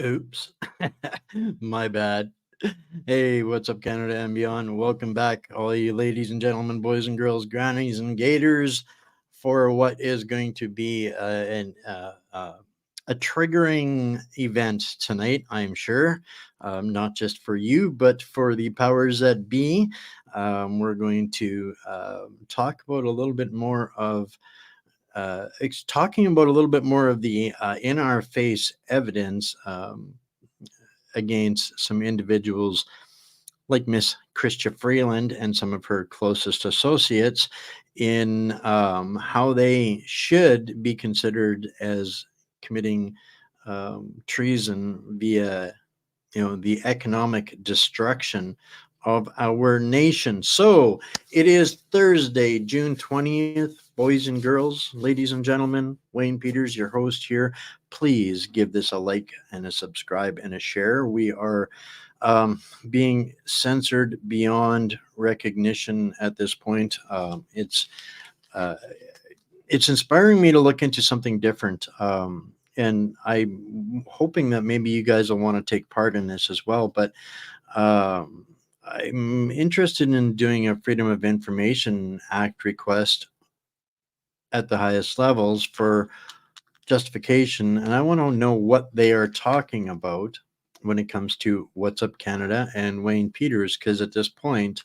Oops. My bad. Hey, what's up, Canada and beyond? Welcome back, all you ladies and gentlemen, boys and girls, grannies and gators, for what is going to be a triggering event tonight, I'm sure. Not just for you, but for the powers that be. We're going to talk about a little bit more of talking about a little bit more of the in our face evidence against some individuals like Miss Chrystia Freeland and some of her closest associates in how they should be considered as committing treason via the economic destruction of our nation. So it is Thursday, June 20th. Boys and girls, ladies and gentlemen, Wayne Peters, your host here. Please give this a like and a subscribe and a share. We are being censored beyond recognition at this point. Uh, it's inspiring me to look into something different. And I'm hoping that maybe you guys will want to take part in this as well. But I'm interested in doing a Freedom of Information Act request at the highest levels for justification. And I want to know what they are talking about when it comes to What's Up Canada and Wayne Peters, because at this point,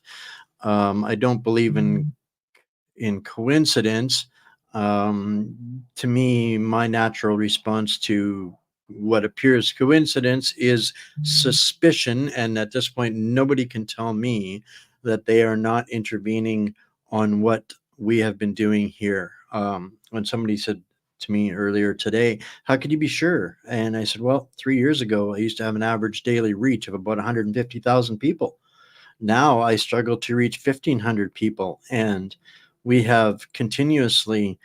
I don't believe in coincidence. To me, my natural response to what appears coincidence is suspicion, and at this point, nobody can tell me that they are not intervening on what we have been doing here. When somebody said to me earlier today, "How could you be sure?" And I said, "Well, 3 years ago, I used to have an average daily reach of about 150,000 people. Now I struggle to reach 1,500 people, and we have continuously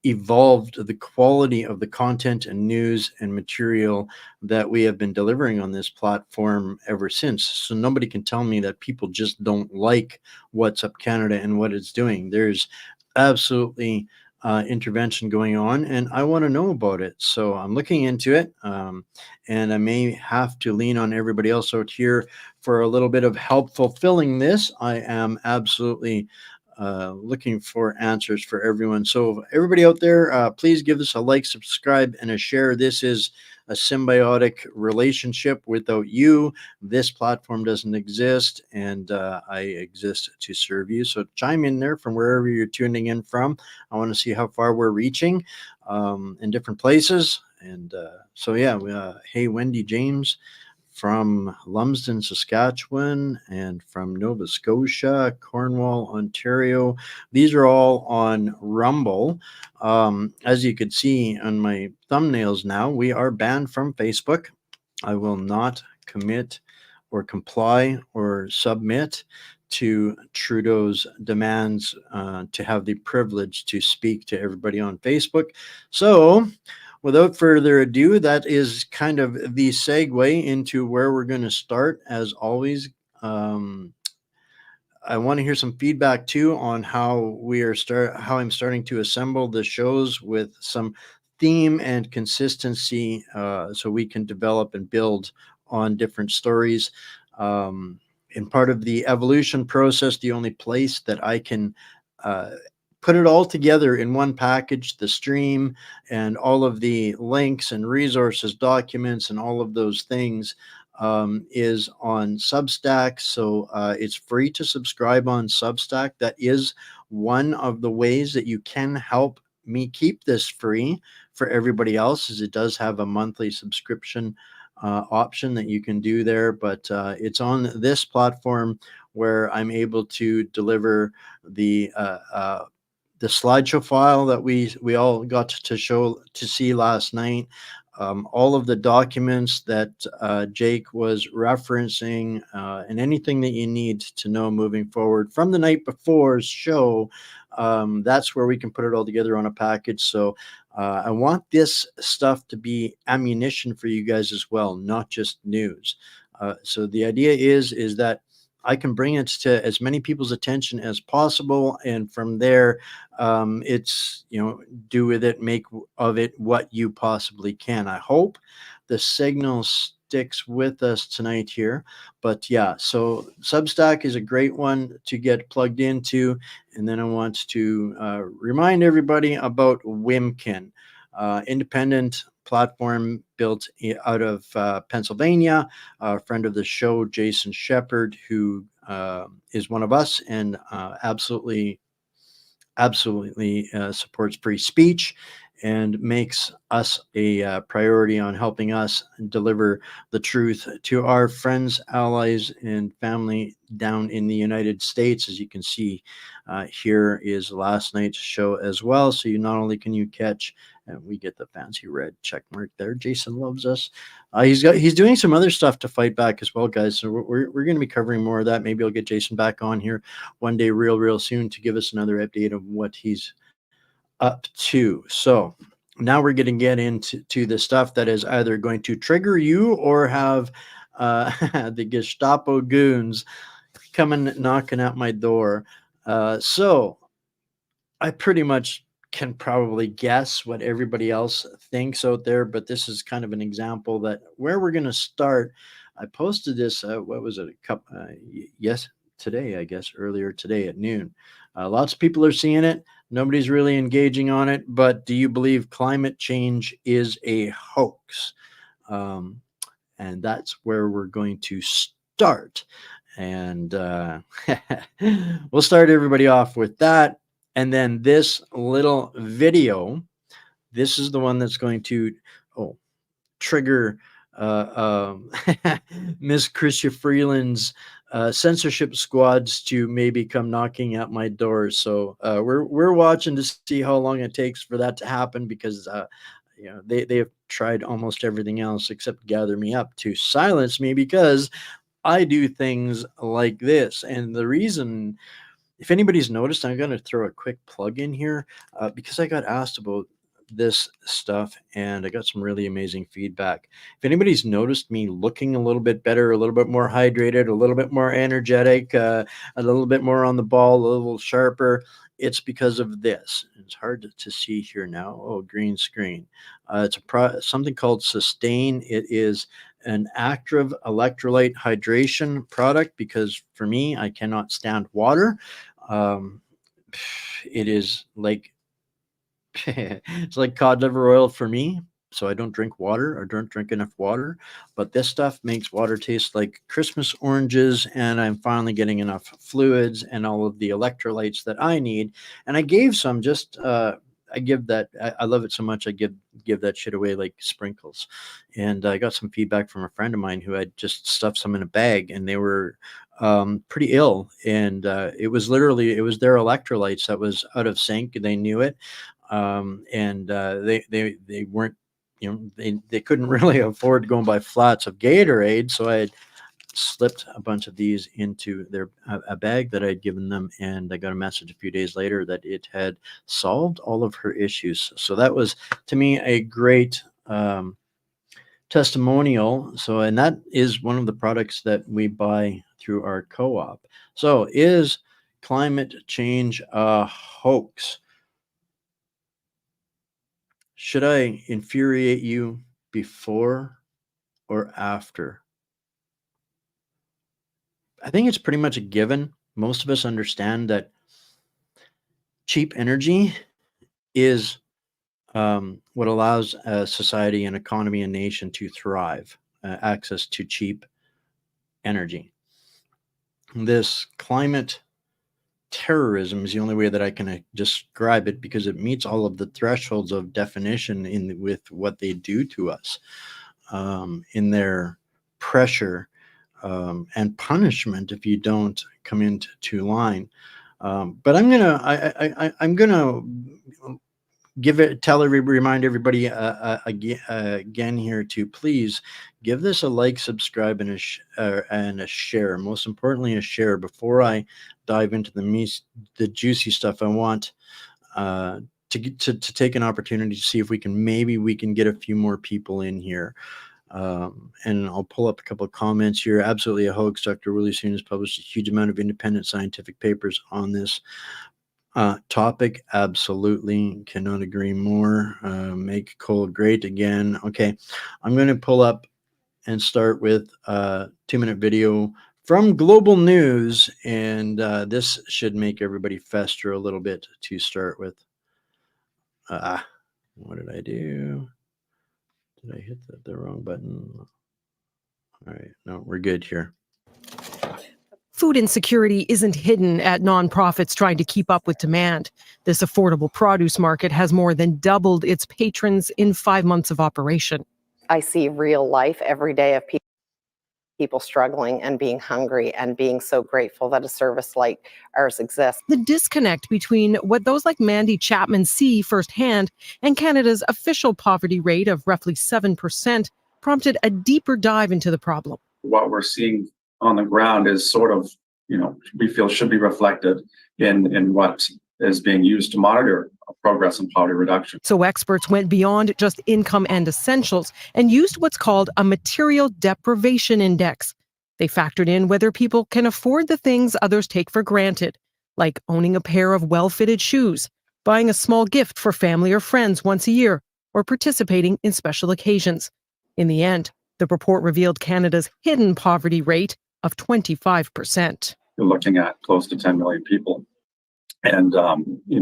evolved the quality of the content and news and material that we have been delivering on this platform ever since. So nobody can tell me that people just don't like What's Up Canada and what it's doing. There's absolutely intervention going on, and I want to know about it. So I'm looking into it, and I may have to lean on everybody else out here for a little bit of help fulfilling this. I am absolutely looking for answers for everyone. So everybody out there, please give us a like, subscribe, and a share. This is a symbiotic relationship. Without you, this platform doesn't exist, and I exist to serve you. So chime in there from wherever you're tuning in from. I want to see how far we're reaching in different places. And so, yeah, hey, Wendy James from Lumsden, Saskatchewan, and from Nova Scotia, Cornwall, Ontario. These are all on Rumble. As you could see on my thumbnails now, we are banned from Facebook. I will not commit or comply or submit to Trudeau's demands to have the privilege to speak to everybody on Facebook. So, without further ado, that is kind of the segue into where we're going to start. As always, I want to hear some feedback too on how I'm starting to assemble the shows with some theme and consistency, so we can develop and build on different stories. In part of the evolution process, the only place that I can uh, put it all together in one package, the stream and all of the links and resources, documents, and all of those things, is on Substack. So it's free to subscribe on Substack. That is one of the ways that you can help me keep this free for everybody else, is it does have a monthly subscription option that you can do there. But it's on this platform where I'm able to deliver the slideshow file that we all got to see last night, all of the documents that Jake was referencing, and anything that you need to know moving forward from the night before's show. That's where we can put it all together on a package. So I want this stuff to be ammunition for you guys as well, not just news. So the idea is that I can bring it to as many people's attention as possible, and from there, it's do with it, make of it what you possibly can. I hope the signals sticks with us tonight here. But yeah, so Substack is a great one to get plugged into. And then I want to remind everybody about Wimkin, independent platform built out of Pennsylvania. A friend of the show, Jason Shepard, who is one of us and absolutely supports free speech and makes us a priority on helping us deliver the truth to our friends, allies, and family down in the United States. As you can see, here is last night's show as well. So you not only can you catch, and we get the fancy red check mark there. Jason loves us. He's doing some other stuff to fight back as well, guys. So we're going to be covering more of that. Maybe I'll get Jason back on here one day, real soon, to give us another update of what he's up to. So now we're going to get into the stuff that is either going to trigger you or have the Gestapo goons coming knocking at my door. So I pretty much can probably guess what everybody else thinks out there, but this is kind of an example that where we're going to start. I posted this, what was it, today, I guess, earlier today at noon. Lots of people are seeing it. Nobody's really engaging on it, but do you believe climate change is a hoax? And that's where we're going to start. And we'll start everybody off with that. And then this little video, this is the one that's going to trigger Miss Chrystia Freeland's censorship squads to maybe come knocking at my door. So we're watching to see how long it takes for that to happen, because they have tried almost everything else except gather me up to silence me, because I do things like this. And the reason, if anybody's noticed, I'm going to throw a quick plug in here because I got asked about this stuff and I got some really amazing feedback. If anybody's noticed me looking a little bit better, a little bit more hydrated, a little bit more energetic, a little bit more on the ball, a little sharper, it's because of this. It's hard to see here now. Oh, green screen. It's something called Sustain. It is an active electrolyte hydration product, because for me, I cannot stand water. It is like it's like cod liver oil for me. So I don't drink water, or don't drink enough water, but this stuff makes water taste like Christmas oranges, and I'm finally getting enough fluids and all of the electrolytes that I need. And I gave some just I give that, I love it so much, I give that shit away like sprinkles. And I got some feedback from a friend of mine who had just stuffed some in a bag, and they were pretty ill. And it was their electrolytes that was out of sync. They knew it. And they weren't, they couldn't really afford to go and buy flats of Gatorade. So I had slipped a bunch of these into a bag that I'd given them, and I got a message a few days later that it had solved all of her issues. So that was, to me, a great testimonial. So, and that is one of the products that we buy through our co-op. So, is climate change a hoax? Should I infuriate you before or after? I think it's pretty much a given. Most of us understand that cheap energy is what allows a society, an economy, a nation to thrive, access to cheap energy. This climate terrorism is the only way that I can describe it, because it meets all of the thresholds of definition with what they do to us in their pressure and punishment if you don't come into line. But I'm gonna remind everybody again here to please give this a like, subscribe, and a share. Most importantly, a share. Before I dive into the juicy stuff, I want to take an opportunity to see if we can get a few more people in here. And I'll pull up a couple of comments here. Absolutely a hoax. Dr. Willie Soon has published a huge amount of independent scientific papers on this topic. Absolutely. Cannot agree more. Make coal great again. Okay. I'm going to pull up and start with a 2-minute video from Global News. And this should make everybody fester a little bit to start with. What did I do? Did I hit the wrong button? All right, no, we're good here. Food insecurity isn't hidden at nonprofits trying to keep up with demand. This affordable produce market has more than doubled its patrons in 5 months of operation. I see real life every day of people struggling and being hungry and being so grateful that a service like ours exists. The disconnect between what those like Mandy Chapman see firsthand and Canada's official poverty rate of roughly 7% prompted a deeper dive into the problem. What we're seeing on the ground is sort of, we feel should be reflected in what is being used to monitor progress in poverty reduction. So experts went beyond just income and essentials and used what's called a material deprivation index. They factored in whether people can afford the things others take for granted, like owning a pair of well-fitted shoes, buying a small gift for family or friends once a year, or participating in special occasions. In the end, the report revealed Canada's hidden poverty rate of 25%. You're looking at close to 10 million people. And,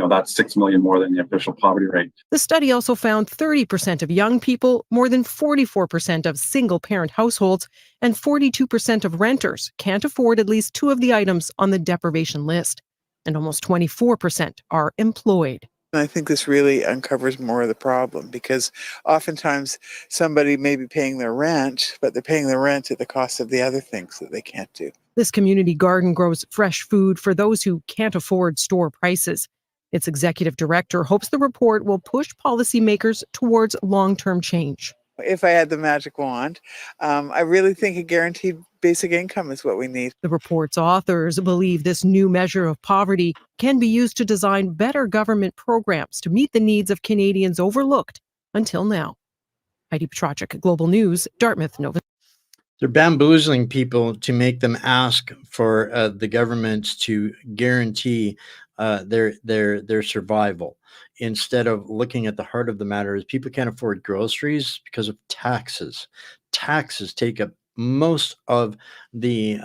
that's 6 million more than the official poverty rate. The study also found 30% of young people, more than 44% of single-parent households, and 42% of renters can't afford at least 2 of the items on the deprivation list. And almost 24% are employed. I think this really uncovers more of the problem, because oftentimes somebody may be paying their rent, but they're paying their rent at the cost of the other things that they can't do. This community garden grows fresh food for those who can't afford store prices. Its executive director hopes the report will push policymakers towards long-term change. If I had the magic wand, I really think a guaranteed basic income is what we need. The report's authors believe this new measure of poverty can be used to design better government programs to meet the needs of Canadians overlooked until now. Heidi Petracek, Global News, Dartmouth, Nova. They're bamboozling people to make them ask for the government to guarantee their survival, instead of looking at the heart of the matter. Is people can't afford groceries because of taxes. Taxes take up most of the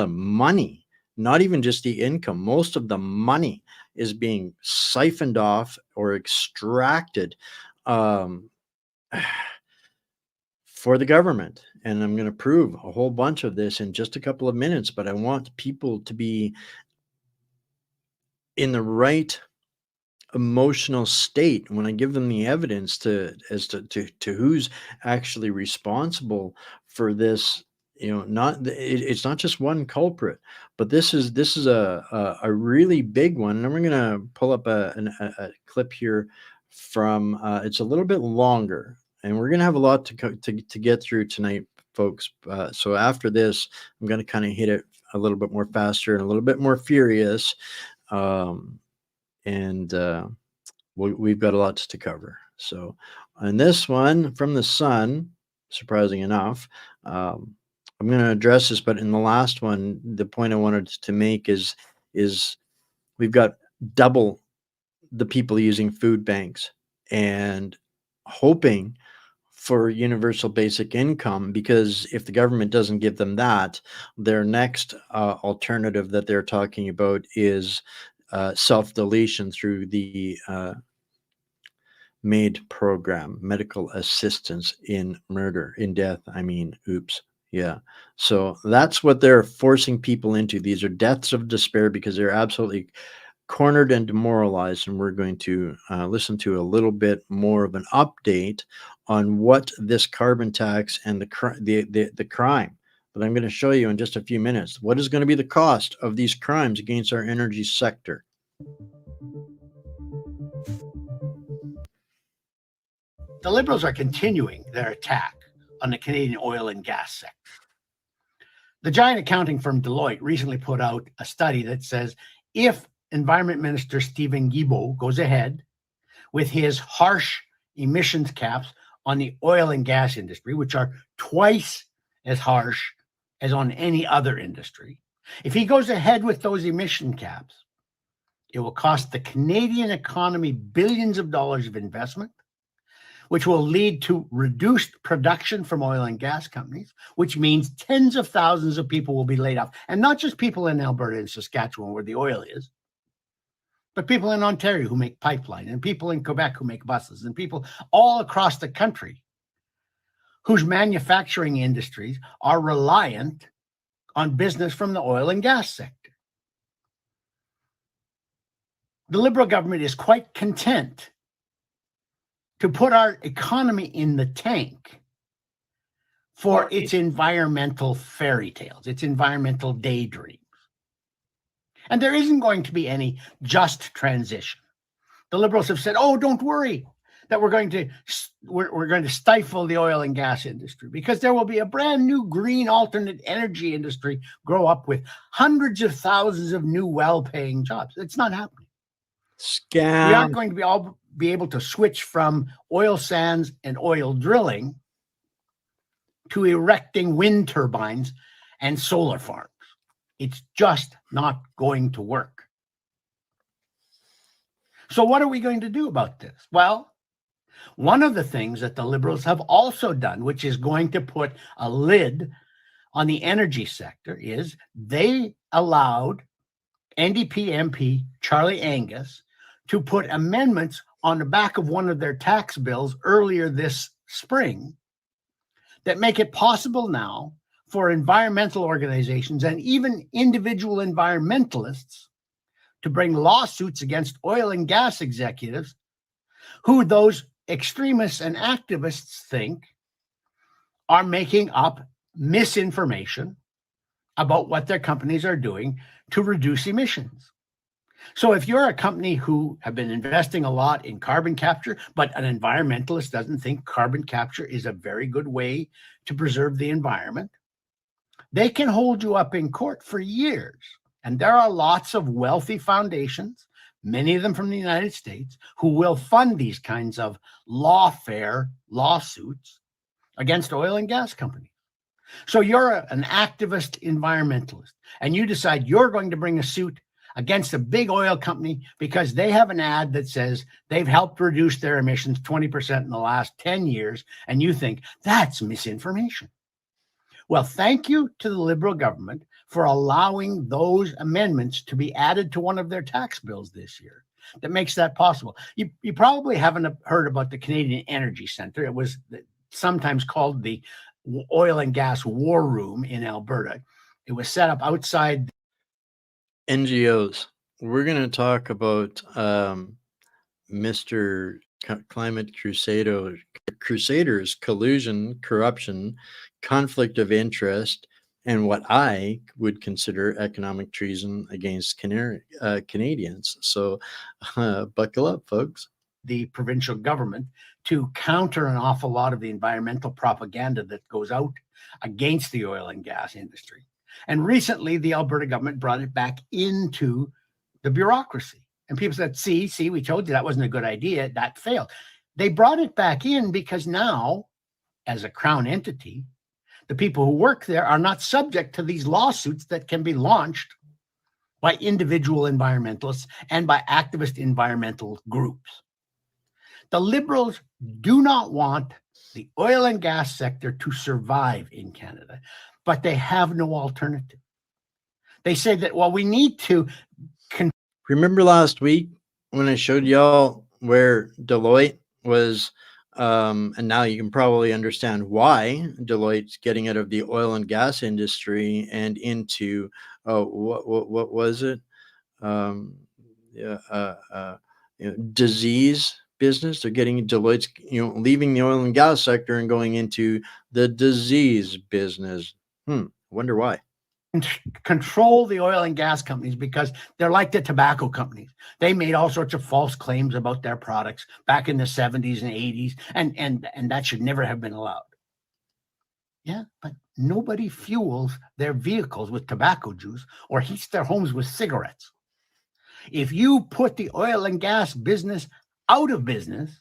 money, not even just the income. Most of the money is being siphoned off or extracted for the government. And I'm going to prove a whole bunch of this in just a couple of minutes, but I want people to be in the right emotional state when I give them the evidence as to who's actually responsible for this. It's not just one culprit, but this is a really big one. And we're going to pull up a clip here from it's a little bit longer, and we're going to have a lot to get through tonight, folks. So after this, I'm going to kind of hit it a little bit more faster and a little bit more furious. We've got a lot to cover. So on this one from the Sun, surprising enough, I'm going to address this, but in the last one, the point I wanted to make is we've got double the people using food banks and hoping for universal basic income, because if the government doesn't give them that, their next alternative that they're talking about is self-deletion through the MAID program, medical assistance in death. Oops. Yeah. So that's what they're forcing people into. These are deaths of despair because they're absolutely cornered and demoralized. And we're going to listen to a little bit more of an update on what this carbon tax and the crime that I'm going to show you in just a few minutes. What is going to be the cost of these crimes against our energy sector? The Liberals are continuing their attack on the Canadian oil and gas sector. The giant accounting firm Deloitte recently put out a study that says if Environment Minister Stephen Guilbeault goes ahead with his harsh emissions caps on the oil and gas industry, which are twice as harsh as on any other industry, if he goes ahead with those emission caps, it will cost the Canadian economy billions of dollars of investment, which will lead to reduced production from oil and gas companies, which means tens of thousands of people will be laid off. And not just people in Alberta and Saskatchewan where the oil is, but people in Ontario who make pipeline, and people in Quebec who make buses, and people all across the country whose manufacturing industries are reliant on business from the oil and gas sector. The Liberal government is quite content to put our economy in the tank for its environmental fairy tales, its environmental daydreams. And there isn't going to be any just transition. The Liberals have said, oh, don't worry that we're going to stifle the oil and gas industry, because there will be a brand new green alternate energy industry grow up with hundreds of thousands of new well-paying jobs. It's not happening. Scam. We aren't going to be able to switch from oil sands and oil drilling to erecting wind turbines and solar farms. It's just not going to work. So what are we going to do about this? Well, one of the things that the Liberals have also done, which is going to put a lid on the energy sector, is they allowed NDP MP Charlie Angus to put amendments on the back of one of their tax bills earlier this spring that make it possible now for environmental organizations and even individual environmentalists to bring lawsuits against oil and gas executives who those extremists and activists think are making up misinformation about what their companies are doing to reduce emissions. So if you're a company who have been investing a lot in carbon capture, but an environmentalist doesn't think carbon capture is a very good way to preserve the environment, they can hold you up in court for years. And there are lots of wealthy foundations, many of them from the United States, who will fund these kinds of lawfare lawsuits against oil and gas companies. So you're an activist environmentalist, and you decide you're going to bring a suit against a big oil company because they have an ad that says they've helped reduce their emissions 20% in the last 10 years, and you think that's misinformation. Well, thank you to the Liberal government for allowing those amendments to be added to one of their tax bills this year that makes that possible. You probably haven't heard about the Canadian Energy Centre. It was sometimes called the Oil and Gas War Room in Alberta. It was set up outside NGOs. We're going to talk about Mr. Climate Crusaders, collusion, corruption, conflict of interest, and what I would consider economic treason against Canadians. So buckle up, folks. the provincial government to counter an awful lot of the environmental propaganda that goes out against the oil and gas industry. And recently, the Alberta government brought it back into the bureaucracy. And people said, see, we told you that wasn't a good idea. That failed. They brought it back in because now, as a Crown entity, the people who work there are not subject to these lawsuits that can be launched by individual environmentalists and by activist environmental groups. The Liberals do not want the oil and gas sector to survive in Canada, but they have no alternative. They say that, well, we need to... Remember last week when I showed y'all where Deloitte was, and now you can probably understand why Deloitte's getting out of the oil and gas industry and into, what was it? Disease business. They're getting Deloitte's, leaving the oil and gas sector and going into the disease business. Wonder why. Control the oil and gas companies because they're like the tobacco companies. They made all sorts of false claims about their products back in the 70s and 80s, and that should never have been allowed. Yeah, but nobody fuels their vehicles with tobacco juice or heats their homes with cigarettes. If you put the oil and gas business out of business,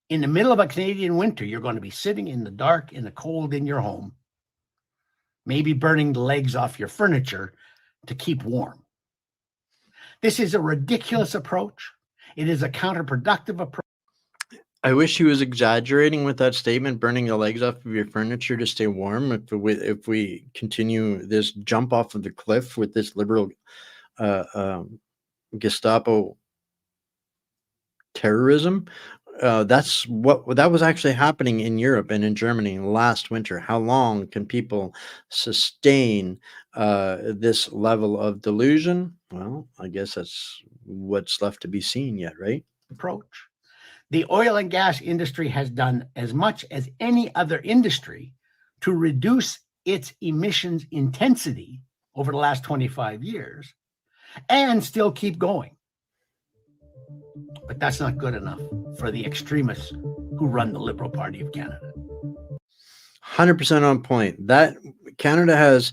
in the middle of a Canadian winter, you're going to be sitting in the dark, in the cold in your home, maybe burning the legs off your furniture to keep warm. This is a ridiculous approach. It is a counterproductive approach. I wish he was exaggerating with that statement, burning the legs off of your furniture to stay warm. If we continue this jump off of the cliff with this liberal uh, um, Gestapo terrorism, that was actually happening in Europe and in Germany last winter. How long can people sustain this level of delusion? Well, I guess that's what's left to be seen yet, right? Approach. The oil and gas industry has done as much as any other industry to reduce its emissions intensity over the last 25 years and still keep going. But that's not good enough for the extremists who run the Liberal Party of Canada. 100% on point. That Canada has,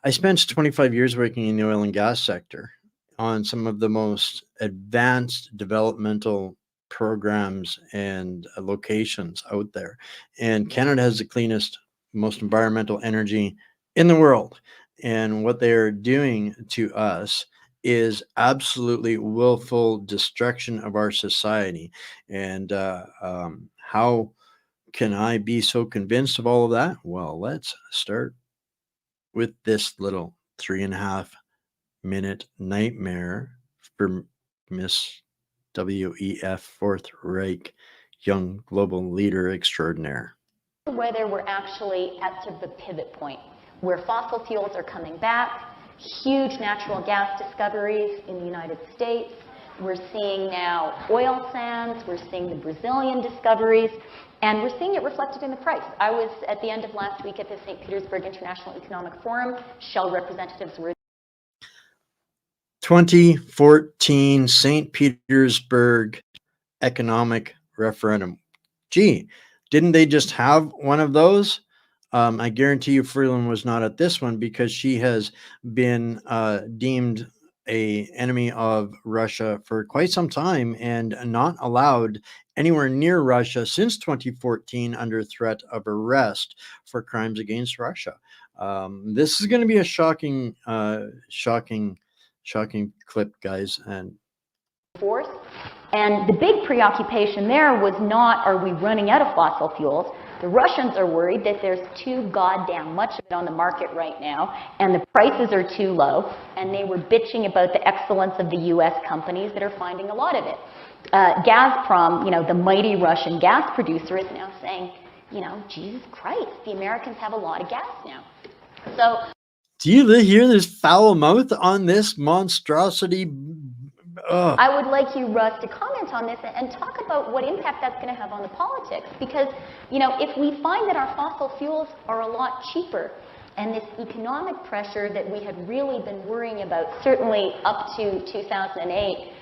I spent 25 years working in the oil and gas sector on some of the most advanced developmental programs and locations out there. And Canada has the cleanest, most environmental energy in the world. And what they are doing to us is absolutely willful destruction of our society. And how can I be so convinced of all of that? Well, let's start with this little 3.5-minute nightmare for Miss WEF Fourth Reich, young global leader extraordinaire. Whether we're actually at sort of the pivot point where fossil fuels are coming back, huge natural gas discoveries in the United States. We're seeing now oil sands, we're seeing the Brazilian discoveries, and we're seeing it reflected in the price. I was at the end of last week at the St. Petersburg International Economic Forum. Shell representatives were 2014 St. Petersburg economic referendum. Gee, didn't they just have one of those? I guarantee you Freeland was not at this one because she has been deemed an enemy of Russia for quite some time and not allowed anywhere near Russia since 2014 under threat of arrest for crimes against Russia. This is going to be a shocking clip, guys. And force. And the big preoccupation there was not, are we running out of fossil fuels? The Russians are worried that there's too goddamn much of it on the market right now, and the prices are too low, and they were bitching about the excellence of the U.S. companies that are finding a lot of it. Gazprom, the mighty Russian gas producer, is now saying, Jesus Christ, the Americans have a lot of gas now. So, do you hear this foul mouth on this monstrosity? I would like you, Russ, to comment on this and talk about what impact that's going to have on the politics. Because, if we find that our fossil fuels are a lot cheaper, and this economic pressure that we had really been worrying about, certainly up to 2008,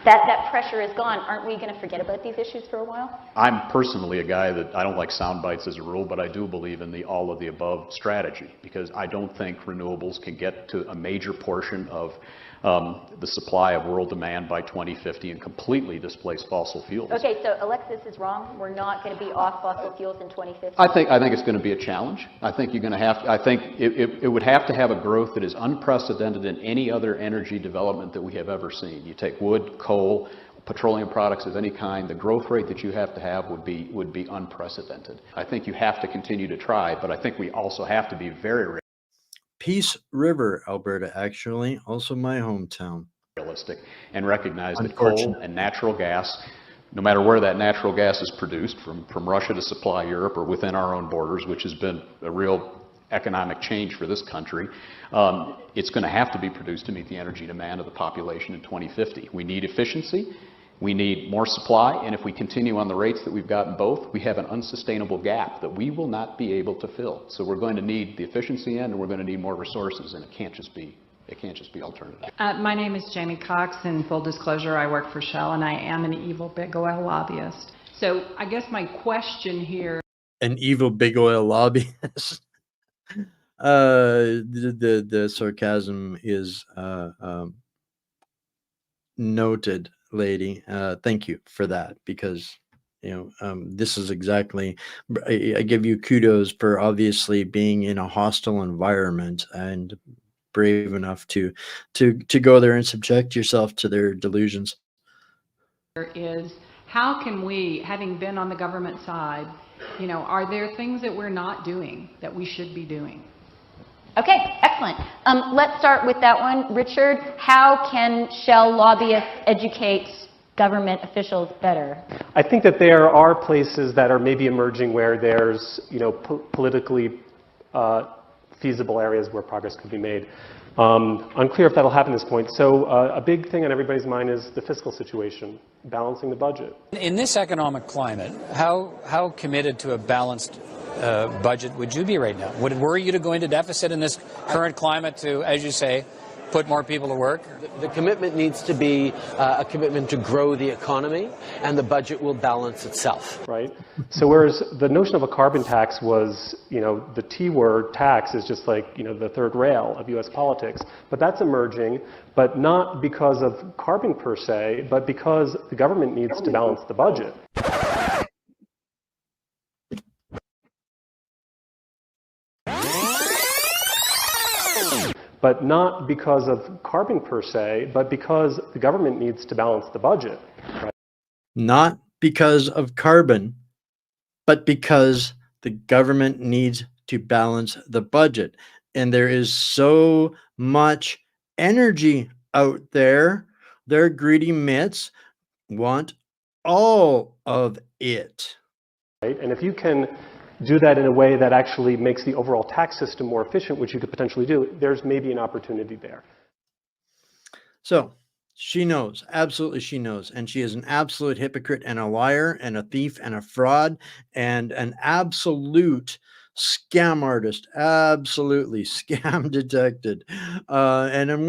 that pressure is gone. Aren't we going to forget about these issues for a while? I'm personally a guy that I don't like sound bites as a rule, but I do believe in the all of the above strategy, because I don't think renewables can get to a major portion of the supply of world demand by 2050 and completely displace fossil fuels. Okay, so Alexis is wrong. We're not going to be off fossil fuels in 2050. I think it's going to be a challenge. I think you're going to have. I think it would have to have a growth that is unprecedented in any other energy development that we have ever seen. You take wood, coal, petroleum products of any kind. The growth rate that you have to have would be unprecedented. I think you have to continue to try, but I think we also have to be very Peace River, Alberta, actually, also my hometown. Realistic and recognize that coal and natural gas, no matter where that natural gas is produced, from Russia to supply Europe or within our own borders, which has been a real economic change for this country, it's going to have to be produced to meet the energy demand of the population in 2050. We need efficiency. We need more supply, and if we continue on the rates that we've gotten both, we have an unsustainable gap that we will not be able to fill. So we're going to need the efficiency end, and we're going to need more resources, and it can't just be alternative. My name is Jamie Cox, and full disclosure, I work for Shell, and I am an evil big oil lobbyist. So I guess my question here... An evil big oil lobbyist. The sarcasm is noted, lady. Thank you for that, because this is exactly, I give you kudos for obviously being in a hostile environment and brave enough to go there and subject yourself to their delusions. Is how can we, having been on the government side, you know, are there things that we're not doing that we should be doing? Okay, excellent. Let's start with that one. Richard, how can Shell lobbyists educate government officials better? I think that there are places that are maybe emerging where there's, you know, politically feasible areas where progress could be made. Unclear if that'll happen at this point. So a big thing on everybody's mind is the fiscal situation, balancing the budget. In this economic climate, how committed to a balanced budget would you be right now? Would it worry you to go into deficit in this current climate to, as you say, put more people to work? The commitment needs to be a commitment to grow the economy, and the budget will balance itself. Right. So whereas the notion of a carbon tax was, you know, the T word tax is just like, you know, the third rail of U.S. politics. But that's emerging, but not because of carbon per se, but because the government needs to balance the budget. But not because of carbon per se, but because the government needs to balance the budget. Right? Not because of carbon, but because the government needs to balance the budget. And there is so much energy out there. Their greedy mitts want all of it. Right? And if you can do that in a way that actually makes the overall tax system more efficient, which you could potentially do, there's maybe an opportunity there. So she knows, absolutely she knows. And she is an absolute hypocrite and a liar and a thief and a fraud and an absolute scam artist. Absolutely scam detected. And I'm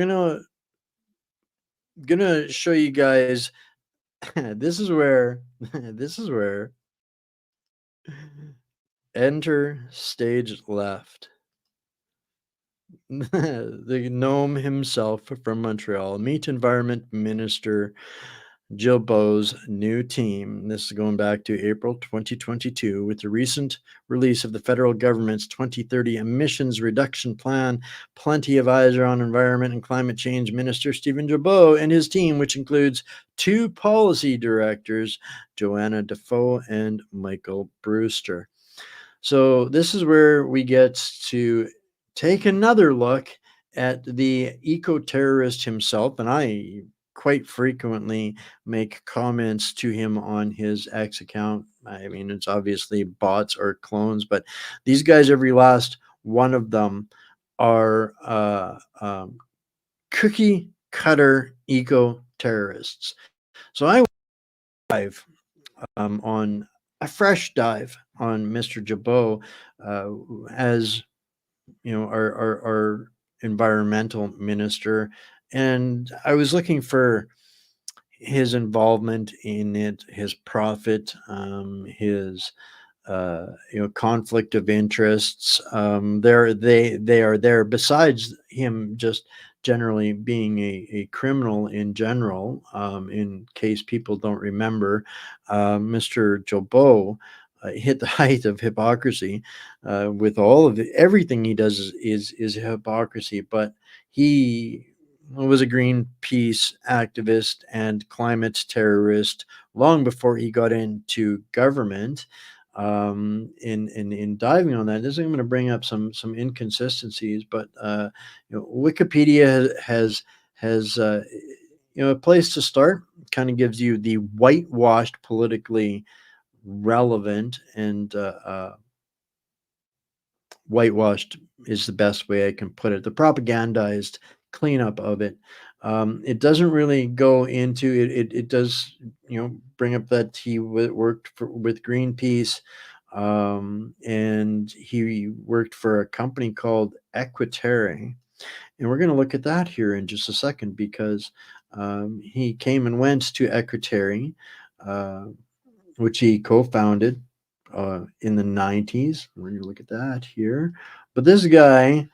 gonna show you guys, this is where enter stage left. The gnome himself from Montreal. Meet Environment Minister Gilbo's new team. This is going back to April 2022 with the recent release of the federal government's 2030 emissions reduction plan. Plenty of eyes are on Environment and Climate Change Minister Stephen Gilbo and his team, which includes 2 policy directors, Joanna Defoe and Michael Brewster. So this is where we get to take another look at the eco-terrorist himself, and I quite frequently make comments to him on his X account. I mean, it's obviously bots or clones, but these guys, every last one of them, are cookie cutter eco-terrorists. So I dive on a fresh dive on Mr. Gilbo as, you know, our environmental minister, and I was looking for his involvement in it, his profit, his you know, conflict of interests. They are there. Besides him just generally being a criminal in general, in case people don't remember, Mr. Gilbo hit the height of hypocrisy with all of everything he does is hypocrisy. But he was a Greenpeace activist and climate terrorist long before he got into government. In diving on that, this is going to bring up some inconsistencies, but you know, Wikipedia has you know, a place to start. Kind of gives you the whitewashed, politically relevant, and whitewashed is the best way I can put it, the propagandized cleanup of it. It doesn't really go into it. It does, you know, bring up that he worked with Greenpeace, and he worked for a company called Equiterri, and we're going to look at that here in just a second, because he came and went to Equiterri, which he co-founded in the 90s. We're going to look at that here. But this guy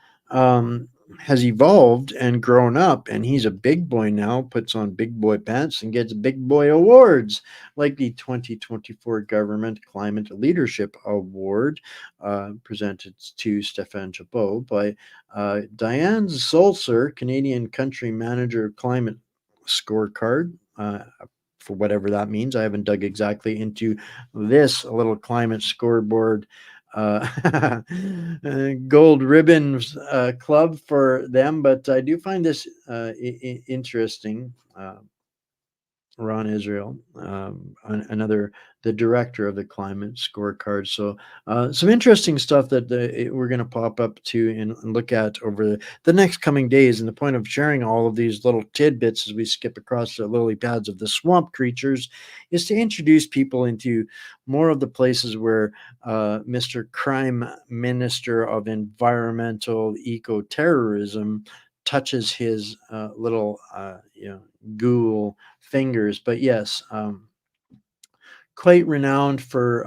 has evolved and grown up, and he's a big boy now, puts on big boy pants and gets big boy awards like the 2024 Government Climate Leadership Award, presented to Stéphane Gilbo by Diane Sulzer, Canadian Country Manager of Climate Scorecard, for whatever that means. I haven't dug exactly into this little climate scoreboard gold ribbons club for them, but I do find this interesting. Ron Israel, the director of the climate scorecard. So some interesting stuff that we're going to pop up to and look at over the next coming days. And the point of sharing all of these little tidbits as we skip across the lily pads of the swamp creatures is to introduce people into more of the places where Mr. Crime Minister of Environmental Eco-Terrorism touches his little ghoul fingers. But yes, quite renowned for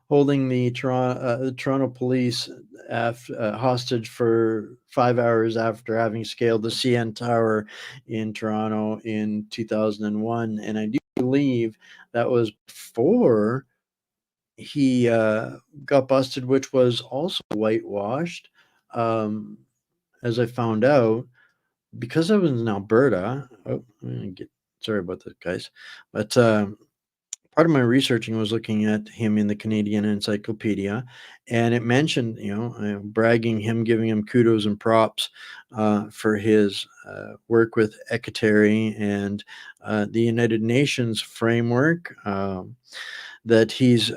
holding the Toronto police hostage for 5 hours after having scaled the CN Tower in Toronto in 2001. And I do believe that was before he got busted, which was also whitewashed, as I found out. Because I was in Alberta, sorry about that, guys, but part of my researching was looking at him in the Canadian Encyclopedia, and it mentioned, bragging him, giving him kudos and props for his work with Ecoteri and the United Nations framework. That he's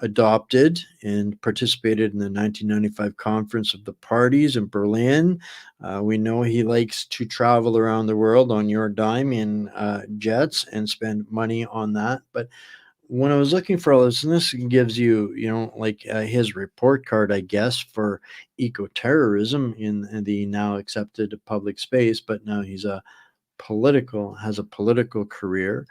adopted and participated in the 1995 Conference of the Parties in Berlin. We know he likes to travel around the world on your dime in jets and spend money on that. But when I was looking for all this, and this gives you, his report card, I guess, for eco-terrorism in the now accepted public space, but now he's has a political career.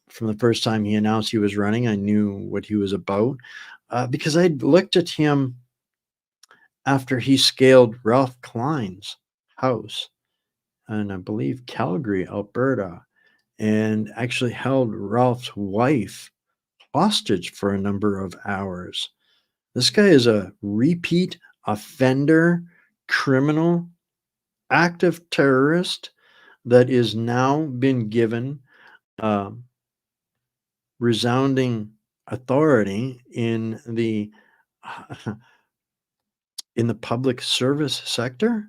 From the first time he announced he was running, I knew what he was about because I'd looked at him after he scaled Ralph Klein's house in, I believe, Calgary, Alberta, and actually held Ralph's wife hostage for a number of hours. This guy is a repeat offender, criminal, active terrorist that is now been given resounding authority in the public service sector.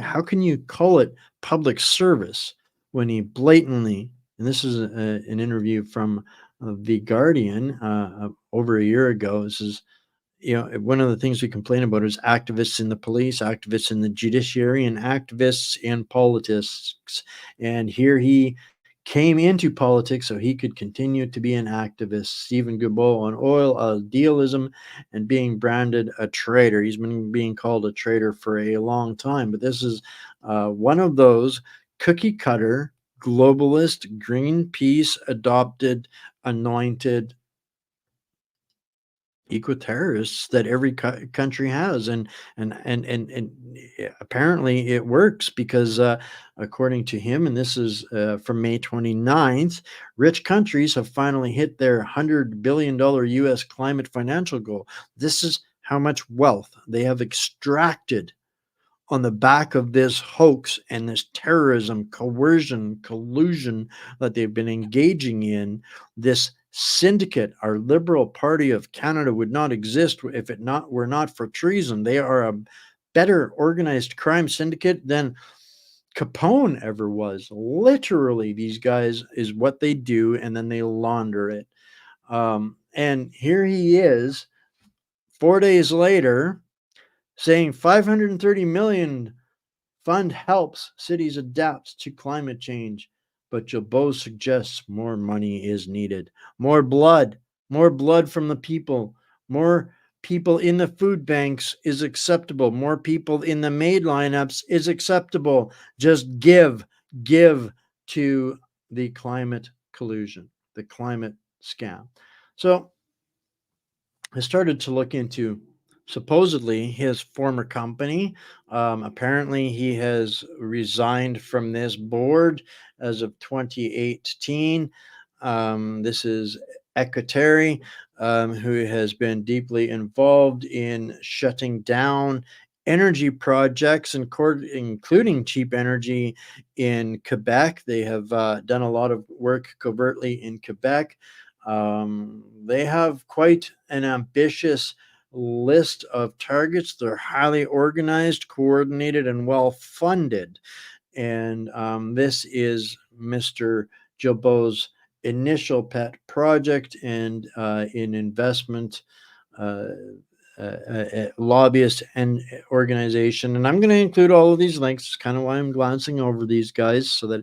How can you call it public service when he blatantly, and this is an interview from The Guardian over a year ago, this is, one of the things we complain about is activists in the police, activists in the judiciary, and activists in politics. And here he came into politics so he could continue to be an activist. Stephen Guilbeault on oil dealism and being branded a traitor. He's been being called a traitor for a long time, but this is one of those cookie cutter, globalist, Greenpeace adopted, anointed eco-terrorists that every country has, and apparently it works because according to him, and this is from May 29th, rich countries have finally hit their $100 billion US climate financial goal. This is how much wealth they have extracted on the back of this hoax and this terrorism, coercion, collusion that they've been engaging in. This syndicate, our Liberal Party of Canada, would not exist if it were not for treason. They are a better organized crime syndicate than Capone ever was. Literally, these guys is what they do, and then they launder it. And here he is, 4 days later, saying 530 million fund helps cities adapt to climate change. But Guilbeault suggests more money is needed. More blood from the people. More people in the food banks is acceptable. More people in the maid lineups is acceptable. Just give to the climate collusion, the climate scam. So I started to look into supposedly his former company. Apparently he has resigned from this board as of 2018. This is Ecoteri, who has been deeply involved in shutting down energy projects, including cheap energy in Quebec. They have done a lot of work covertly in Quebec. They have quite an ambitious list of targets. They're highly organized, coordinated, and well funded. And this is Mr. Jobbo's initial pet project and in investment lobbyist and organization. And I'm going to include all of these links. It's kind of why I'm glancing over these guys so that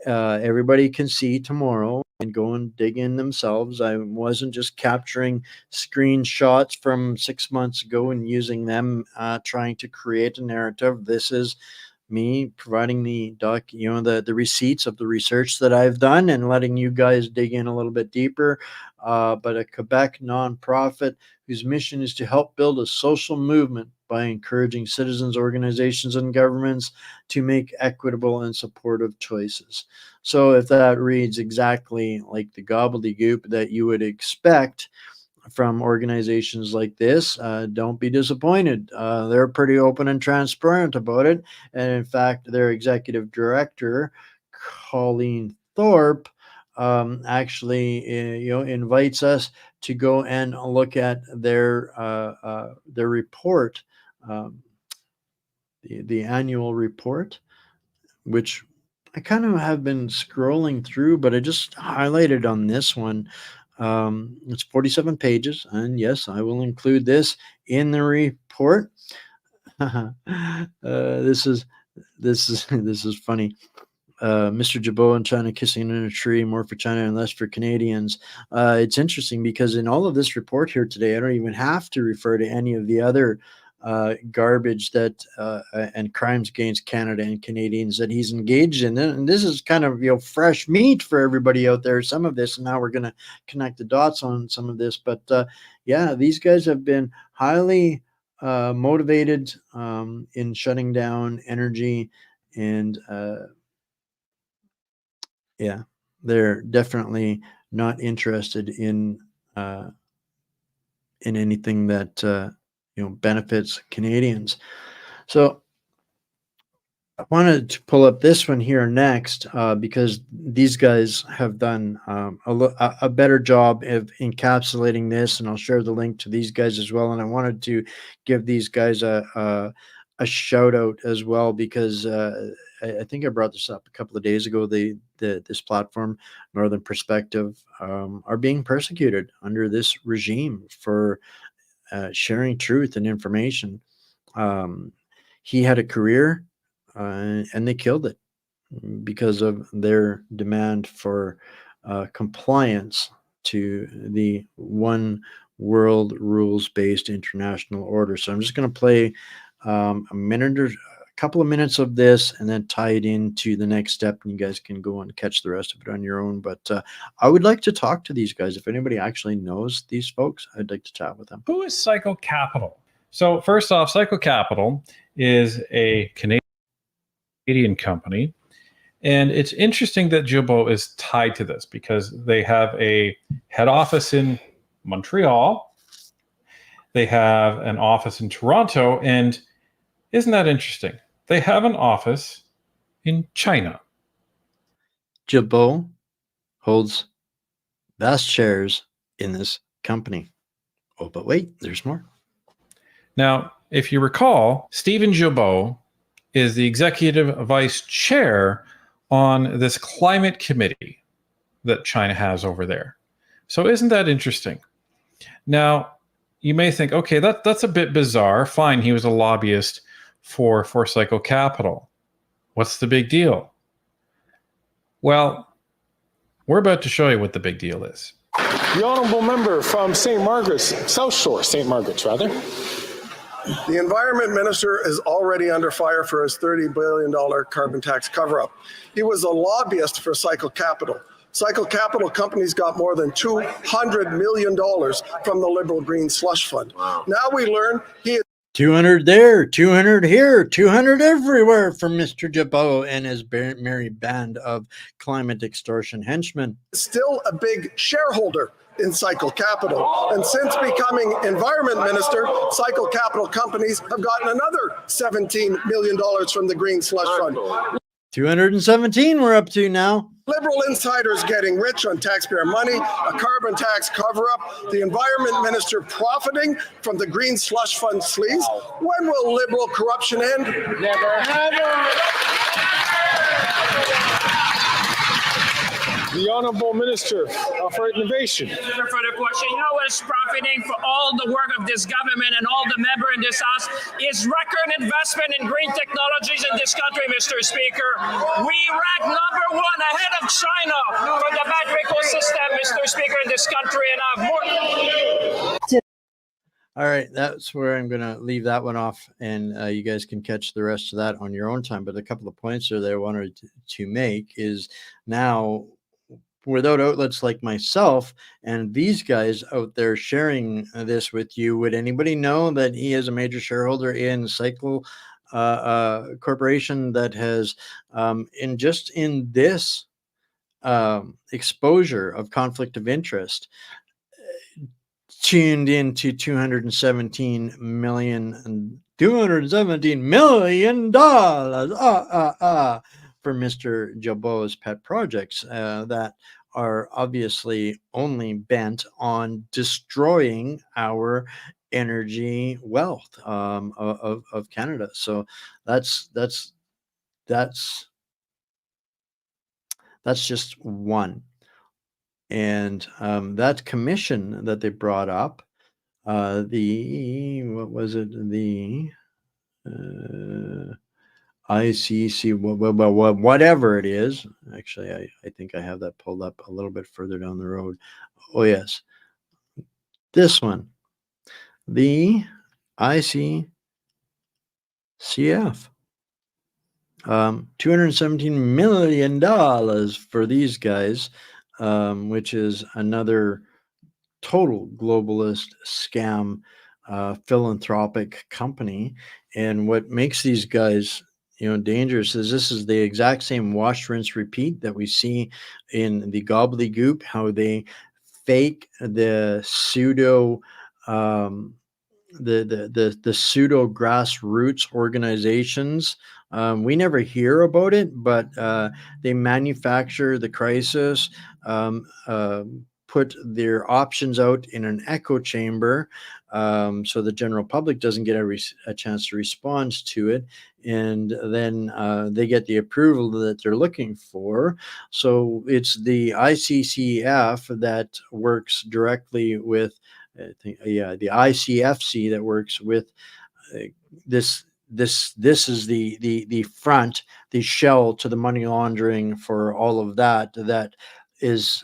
everybody can see tomorrow and go and dig in themselves. I wasn't just capturing screenshots from 6 months ago and using them trying to create a narrative. This is me providing the the receipts of the research that I've done and letting you guys dig in a little bit deeper. But a Quebec nonprofit whose mission is to help build a social movement by encouraging citizens, organizations, and governments to make equitable and supportive choices. So if that reads exactly like the gobbledygook that you would expect from organizations like this, don't be disappointed. They're pretty open and transparent about it. And in fact, their executive director, Colleen Thorpe, actually invites us to go and look at their report, the annual report, which I kind of have been scrolling through, but I just highlighted on this one. It's 47 pages, and yes, I will include this in the report. This is funny. Mr. Jabot and China kissing in a tree, more for China and less for Canadians. It's interesting because in all of this report here today, I don't even have to refer to any of the other garbage that and crimes against Canada and Canadians that he's engaged in. And this is kind of fresh meat for everybody out there, some of this, and now we're going to connect the dots on some of this. But yeah, these guys have been highly motivated in shutting down energy, and yeah, they're definitely not interested in anything that benefits Canadians. So I wanted to pull up this one here next because these guys have done a better job of encapsulating this, and I'll share the link to these guys as well. And I wanted to give these guys a shout out as well because I think I brought this up a couple of days ago. This platform, Northern Perspective, are being persecuted under this regime for sharing truth and information. He had a career and they killed it because of their demand for compliance to the one world rules-based international order. So I'm just going to play a couple of minutes of this and then tie it into the next step, and you guys can go and catch the rest of it on your own. But I would like to talk to these guys. If anybody actually knows these folks, I'd like to chat with them. Who is Cycle Capital? So first off, Cycle Capital is a Canadian company, and it's interesting that Jabot is tied to this because they have a head office in Montreal, they have an office in Toronto, and isn't that interesting? They have an office in China. Jabot holds vast shares in this company. Oh, but wait, there's more. Now, if you recall, Stephen Jabot is the executive vice chair on this climate committee that China has over there. So isn't that interesting? Now, you may think, okay, that's a bit bizarre. Fine, he was a lobbyist for Cycle Capital. What's the big deal? Well, we're about to show you what the big deal is. The honourable member from St. Margaret's, South Shore, St. Margaret's rather. The environment minister is already under fire for his $30 billion carbon tax cover-up. He was a lobbyist for Cycle Capital. Cycle Capital companies got more than $200 million from the Liberal Green Slush Fund. Wow. Now we learn he is 200 there, 200 here, 200 everywhere from Mr. Jabot and his merry band of climate extortion henchmen. Still a big shareholder in Cycle Capital. And since becoming Environment Minister, Cycle Capital companies have gotten another $17 million from the Green Slush Fund. 217 we're up to now. Liberal insiders getting rich on taxpayer money, a carbon tax cover-up, the Environment Minister profiting from the Green Slush Fund sleaze. When will Liberal corruption end? Never. Never. The Honourable Minister for Innovation. For the question, you know what's profiting for all the work of this government and all the members in this house is record investment in green technologies in this country, Mr. Speaker. We rank #1 ahead of China for the battery ecosystem, Mr. Speaker, in this country, and I have more. All right, that's where I'm going to leave that one off, and you guys can catch the rest of that on your own time. But a couple of points there that I wanted to make is now, without outlets like myself and these guys out there sharing this with you, would anybody know that he is a major shareholder in Cycle Corporation that has, in this exposure of conflict of interest, tuned into $217 million for Mr. Jabot's pet projects that are obviously only bent on destroying our energy wealth of Canada. So that's just one. And that commission that they brought up, what was it? The ICC, whatever it is. Actually, I think I have that pulled up a little bit further down the road. Oh, yes. This one. The ICCF. $217 million for these guys, which is another total globalist scam, philanthropic company. And what makes these guys, dangerous is this is the exact same wash, rinse, repeat that we see in the gobbledygook, how they fake the pseudo the pseudo grassroots organizations. We never hear about it, but they manufacture the crisis, put their options out in an echo chamber, so the general public doesn't get a chance to respond to it, and then they get the approval that they're looking for. So it's the ICCF that works directly with, the ICFC that works with this. This is the front, the shell to the money laundering for all of that is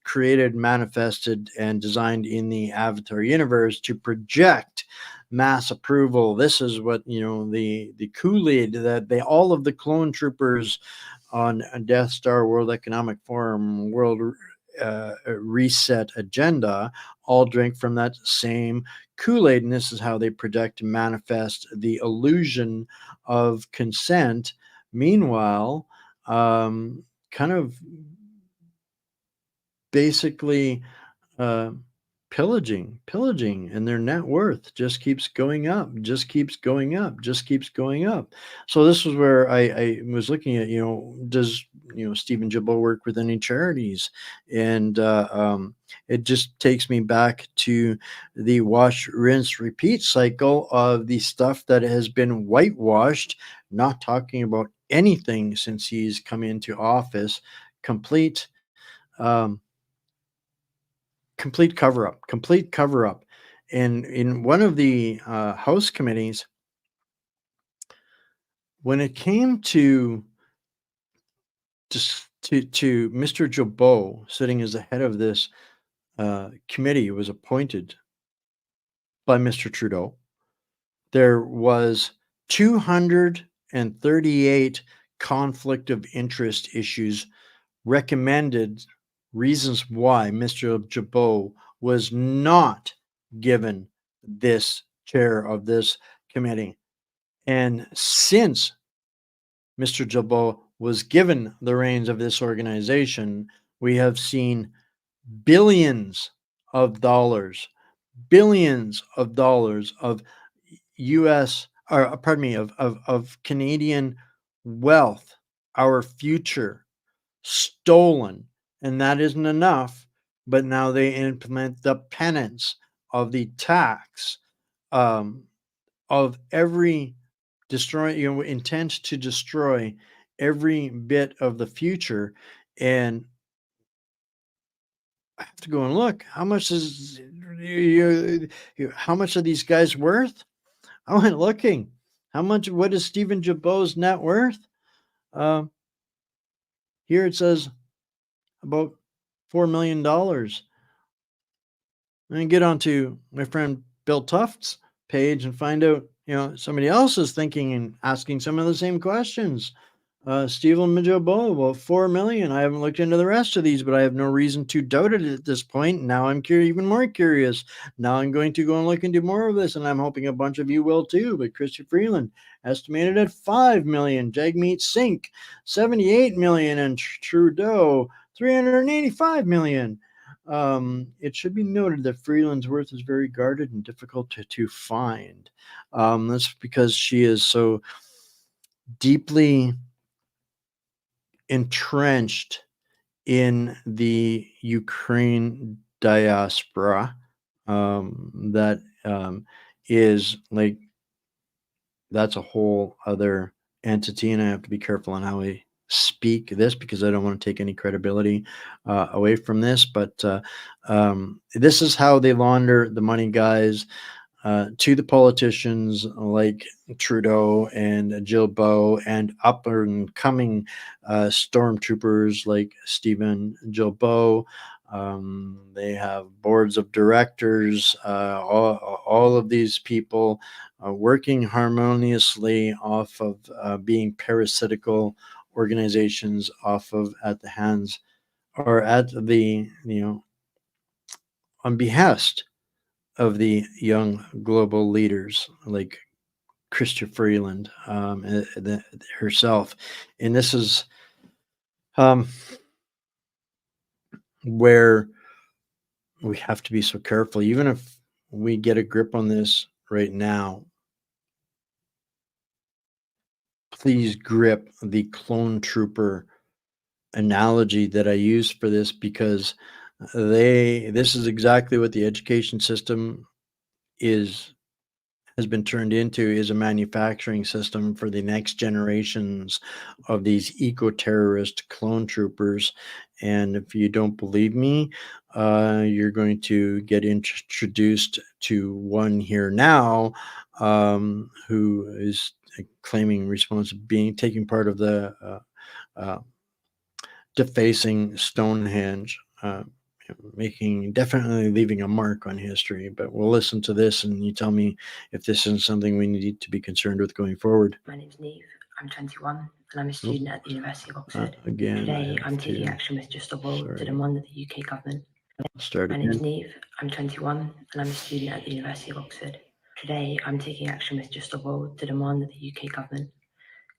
created, manifested, and designed in the Avatar universe to project mass approval. This is what, the Kool-Aid that all of the clone troopers on Death Star, World Economic Forum, World Reset agenda all drink from that same Kool-Aid, and this is how they project and manifest the illusion of consent. Meanwhile, kind of basically pillaging, and their net worth just keeps going up. So this was where I was looking at, does Stephen Jabot work with any charities? And it just takes me back to the wash, rinse, repeat cycle of the stuff that has been whitewashed, not talking about anything since he's come into office. Complete cover-up. And in one of the House committees, when it came to Mr. Jabot sitting as the head of this committee, was appointed by Mr. Trudeau, there was 238 conflict of interest issues recommended, reasons why Mr. Jabot was not given this chair of this committee. And since Mr. Jabot was given the reins of this organization, we have seen billions of dollars, billions of dollars of US, or pardon me, of Canadian wealth, our future, stolen. And that isn't enough, but now they implement the penance of the tax, of every intent to destroy every bit of the future. And I have to go and look, how much is how much are these guys worth? I went looking. What is Stephen Jabot's net worth? Here it says about $4 million. And get onto my friend Bill Tuft's page and find out, somebody else is thinking and asking some of the same questions. Stephen Jabot, well, 4 million. I haven't looked into the rest of these, but I have no reason to doubt it at this point. Now I'm even more curious. Now I'm going to go and look into more of this, and I'm hoping a bunch of you will too. But Chrystia Freeland estimated at 5 million. Jagmeet Singh, 78 million, and Trudeau, 385 million. It should be noted that Freeland's worth is very guarded and difficult to find. That's because she is so deeply entrenched in the Ukraine diaspora, that is like, that's a whole other entity, and I have to be careful on how I speak this because I don't want to take any credibility away from this. But this is how they launder the money, guys, to the politicians like Trudeau and Jilbo, and up and coming stormtroopers like Stephen Jilbo. They have boards of directors, all of these people working harmoniously off of being parasitical organizations, off of at the hands, or at the, on behest of the young global leaders like Chrystia Freeland herself. And this is where we have to be so careful. Even if we get a grip on this right now, please grip the clone trooper analogy that I used for this, because this is exactly what the education system has been turned into, is a manufacturing system for the next generations of these eco-terrorist clone troopers. And if you don't believe me, you're going to get introduced to one here now, who is claiming responsibility, taking part of the defacing Stonehenge, definitely leaving a mark on history. But we'll listen to this, and you tell me if this is something we need to be concerned with going forward. My name's Neve. I'm 21, and I'm a student at the University of Oxford. Again, today, I'm taking action with Just a Vote to demand that the UK government. My name's Neve. I'm 21, and I'm a student at the University of Oxford. Today, I'm taking action with Just a Vote to demand that the UK government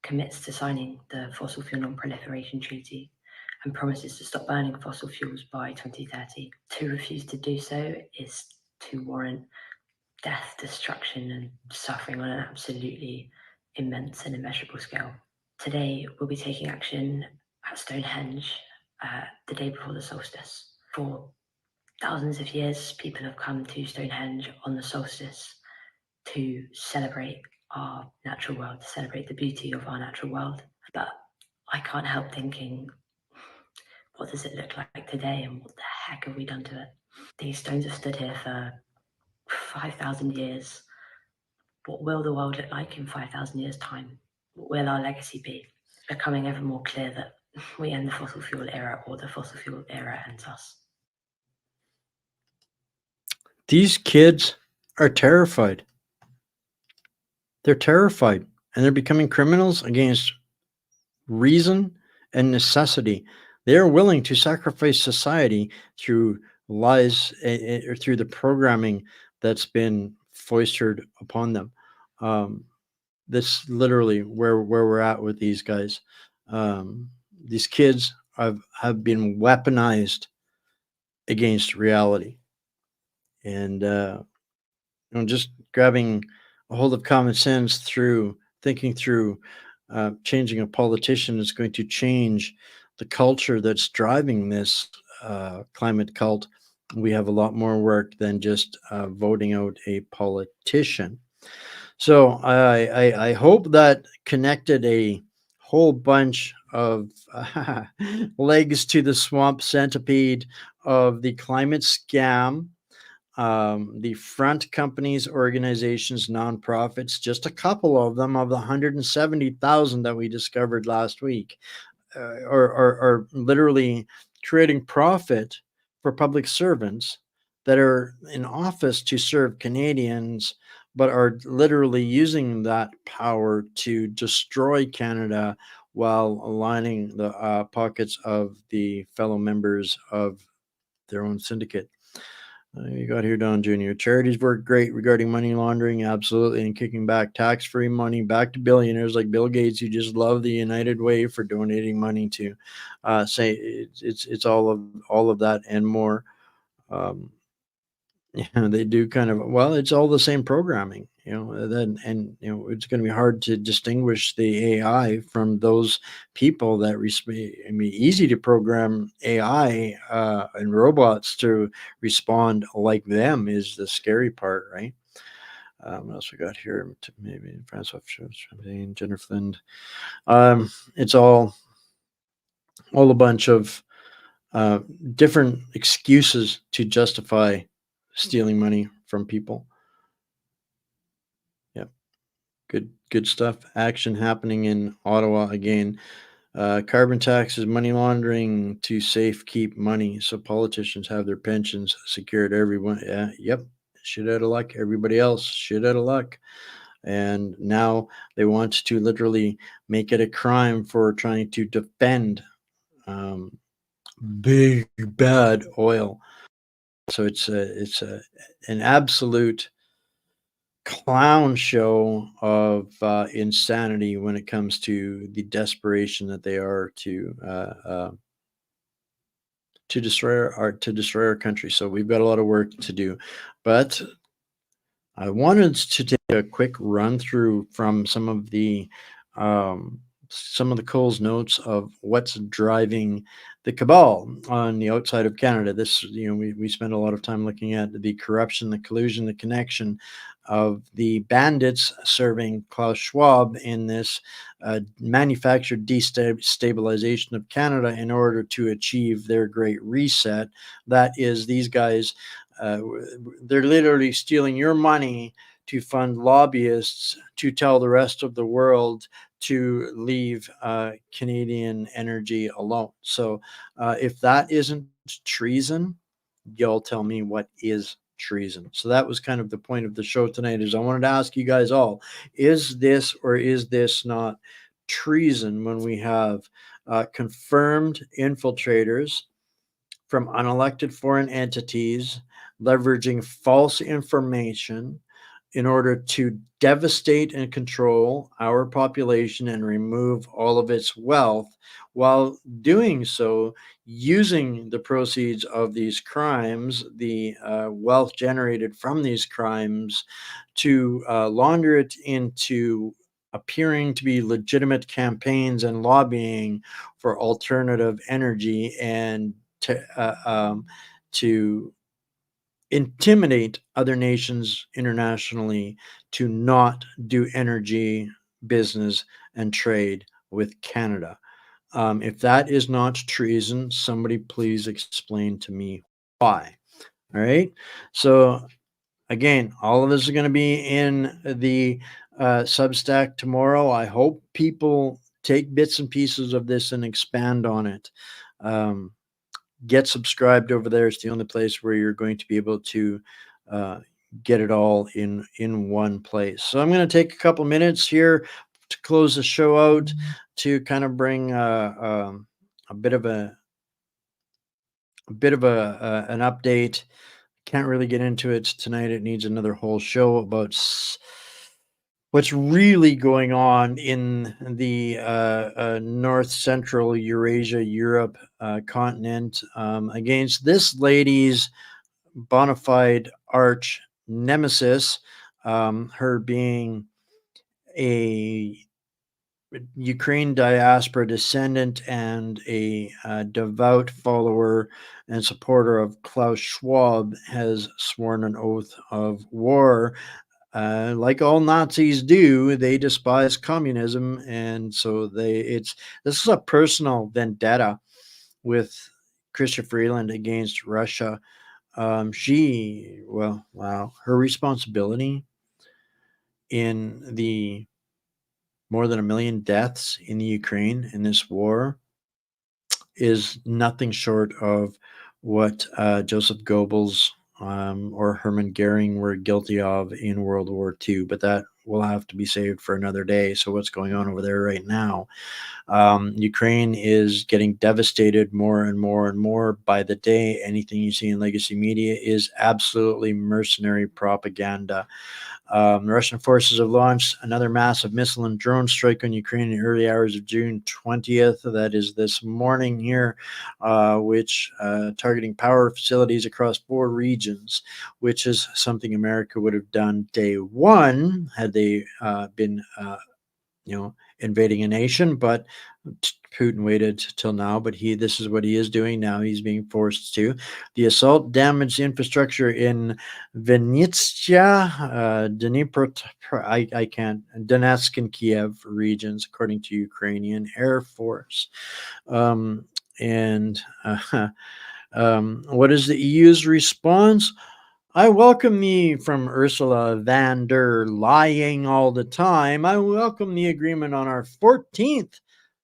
commits to signing the Fossil Fuel Non-Proliferation Treaty and promises to stop burning fossil fuels by 2030. To refuse to do so is to warrant death, destruction, and suffering on an absolutely immense and immeasurable scale. Today, we'll be taking action at Stonehenge the day before the solstice. For thousands of years, people have come to Stonehenge on the solstice to celebrate our natural world, to celebrate the beauty of our natural world. But I can't help thinking, what does it look like today, and what the heck have we done to it? These stones have stood here for 5,000 years. What will the world look like in 5,000 years' time? What will our legacy be? It's becoming ever more clear that we end the fossil fuel era, or the fossil fuel era ends us. These kids are terrified. They're terrified, and they're becoming criminals against reason and necessity. They are willing to sacrifice society through lies, or through the programming that's been foisted upon them. That's literally where we're at with these guys. These kids have been weaponized against reality. And just grabbing a hold of common sense through thinking through changing a politician is going to change the culture that's driving this climate cult. We have a lot more work than just voting out a politician. So I hope that connected a whole bunch of legs to the swamp centipede of the climate scam, the front companies, organizations, nonprofits, just a couple of them of the 170,000 that we discovered last week, are literally creating profit for public servants that are in office to serve Canadians, but are literally using that power to destroy Canada while aligning the pockets of the fellow members of their own syndicate. You got here, Don Jr. Charities work great regarding money laundering, absolutely, and kicking back tax-free money back to billionaires like Bill Gates, who just love the United Way for donating money to say it's all of that and more. Yeah, they do kind of, well, it's all the same programming, then, and it's going to be hard to distinguish the AI from those people that I mean, easy to program AI and robots to respond like them is the scary part, right? What else we got here? Maybe Francois Champagne, Jennifer Flynn. It's all a bunch of different excuses to justify stealing money from people. Yep. Good stuff. Action happening in Ottawa again. Carbon taxes, money laundering to safe keep money so politicians have their pensions secured. Everyone, yep, shit out of luck. Everybody else, shit out of luck. And now they want to literally make it a crime for trying to defend big bad oil. So it's an absolute clown show of insanity when it comes to the desperation that they are to destroy our country. So we've got a lot of work to do, but I wanted to take a quick run through from some of the Cole's notes of what's driving the cabal on the outside of Canada. This, we spend a lot of time looking at the corruption, the collusion, the connection of the bandits serving Klaus Schwab in this manufactured destabilization of Canada in order to achieve their great reset. That is, these guys, they're literally stealing your money to fund lobbyists to tell the rest of the world to leave Canadian energy alone. So if that isn't treason, y'all tell me what is treason. So that was kind of the point of the show tonight, is I wanted to ask you guys all, is this or is this not treason when we have confirmed infiltrators from unelected foreign entities leveraging false information in order to devastate and control our population and remove all of its wealth, while doing so using the proceeds of these crimes, the wealth generated from these crimes, to launder it into appearing to be legitimate campaigns and lobbying for alternative energy, and to intimidate other nations internationally to not do energy business and trade with Canada. If that is not treason, somebody please explain to me why. All right. So again, all of us are going to be in the Substack tomorrow. I hope people take bits and pieces of this and expand on it. Get subscribed over there. It's the only place where you're going to be able to get it all in one place. So I'm going to take a couple minutes here to close the show out, to kind of bring a bit of an update. Can't really get into it tonight. It needs another whole show about what's really going on in the North Central Eurasia, Europe continent against this lady's bona fide arch nemesis, her being a Ukraine diaspora descendant and a devout follower and supporter of Klaus Schwab, has sworn an oath of war. Like all Nazis do, they despise communism, and so this is a personal vendetta with Chrystia Freeland against Russia. Her responsibility in the more than 1 million deaths in the Ukraine in this war is nothing short of what Joseph Goebbels or Hermann Goering were guilty of in World War II. But that will have to be saved for another day. So what's going on over there right now? Ukraine is getting devastated more and more and more by the day. Anything you see in legacy media is absolutely mercenary propaganda. Russian forces have launched another massive missile and drone strike on Ukraine in the early hours of June 20th. That is this morning here, which targeting power facilities across 4 regions, which is something America would have done day one had they been, invading a nation. But Putin waited till now, but this is what he is doing now. He's being forced to. The assault damaged infrastructure in Vinnytsia, Donetsk and Kiev regions, according to Ukrainian Air Force. What is the EU's response? I welcome from Ursula von der lying all the time. I welcome the agreement on our 14th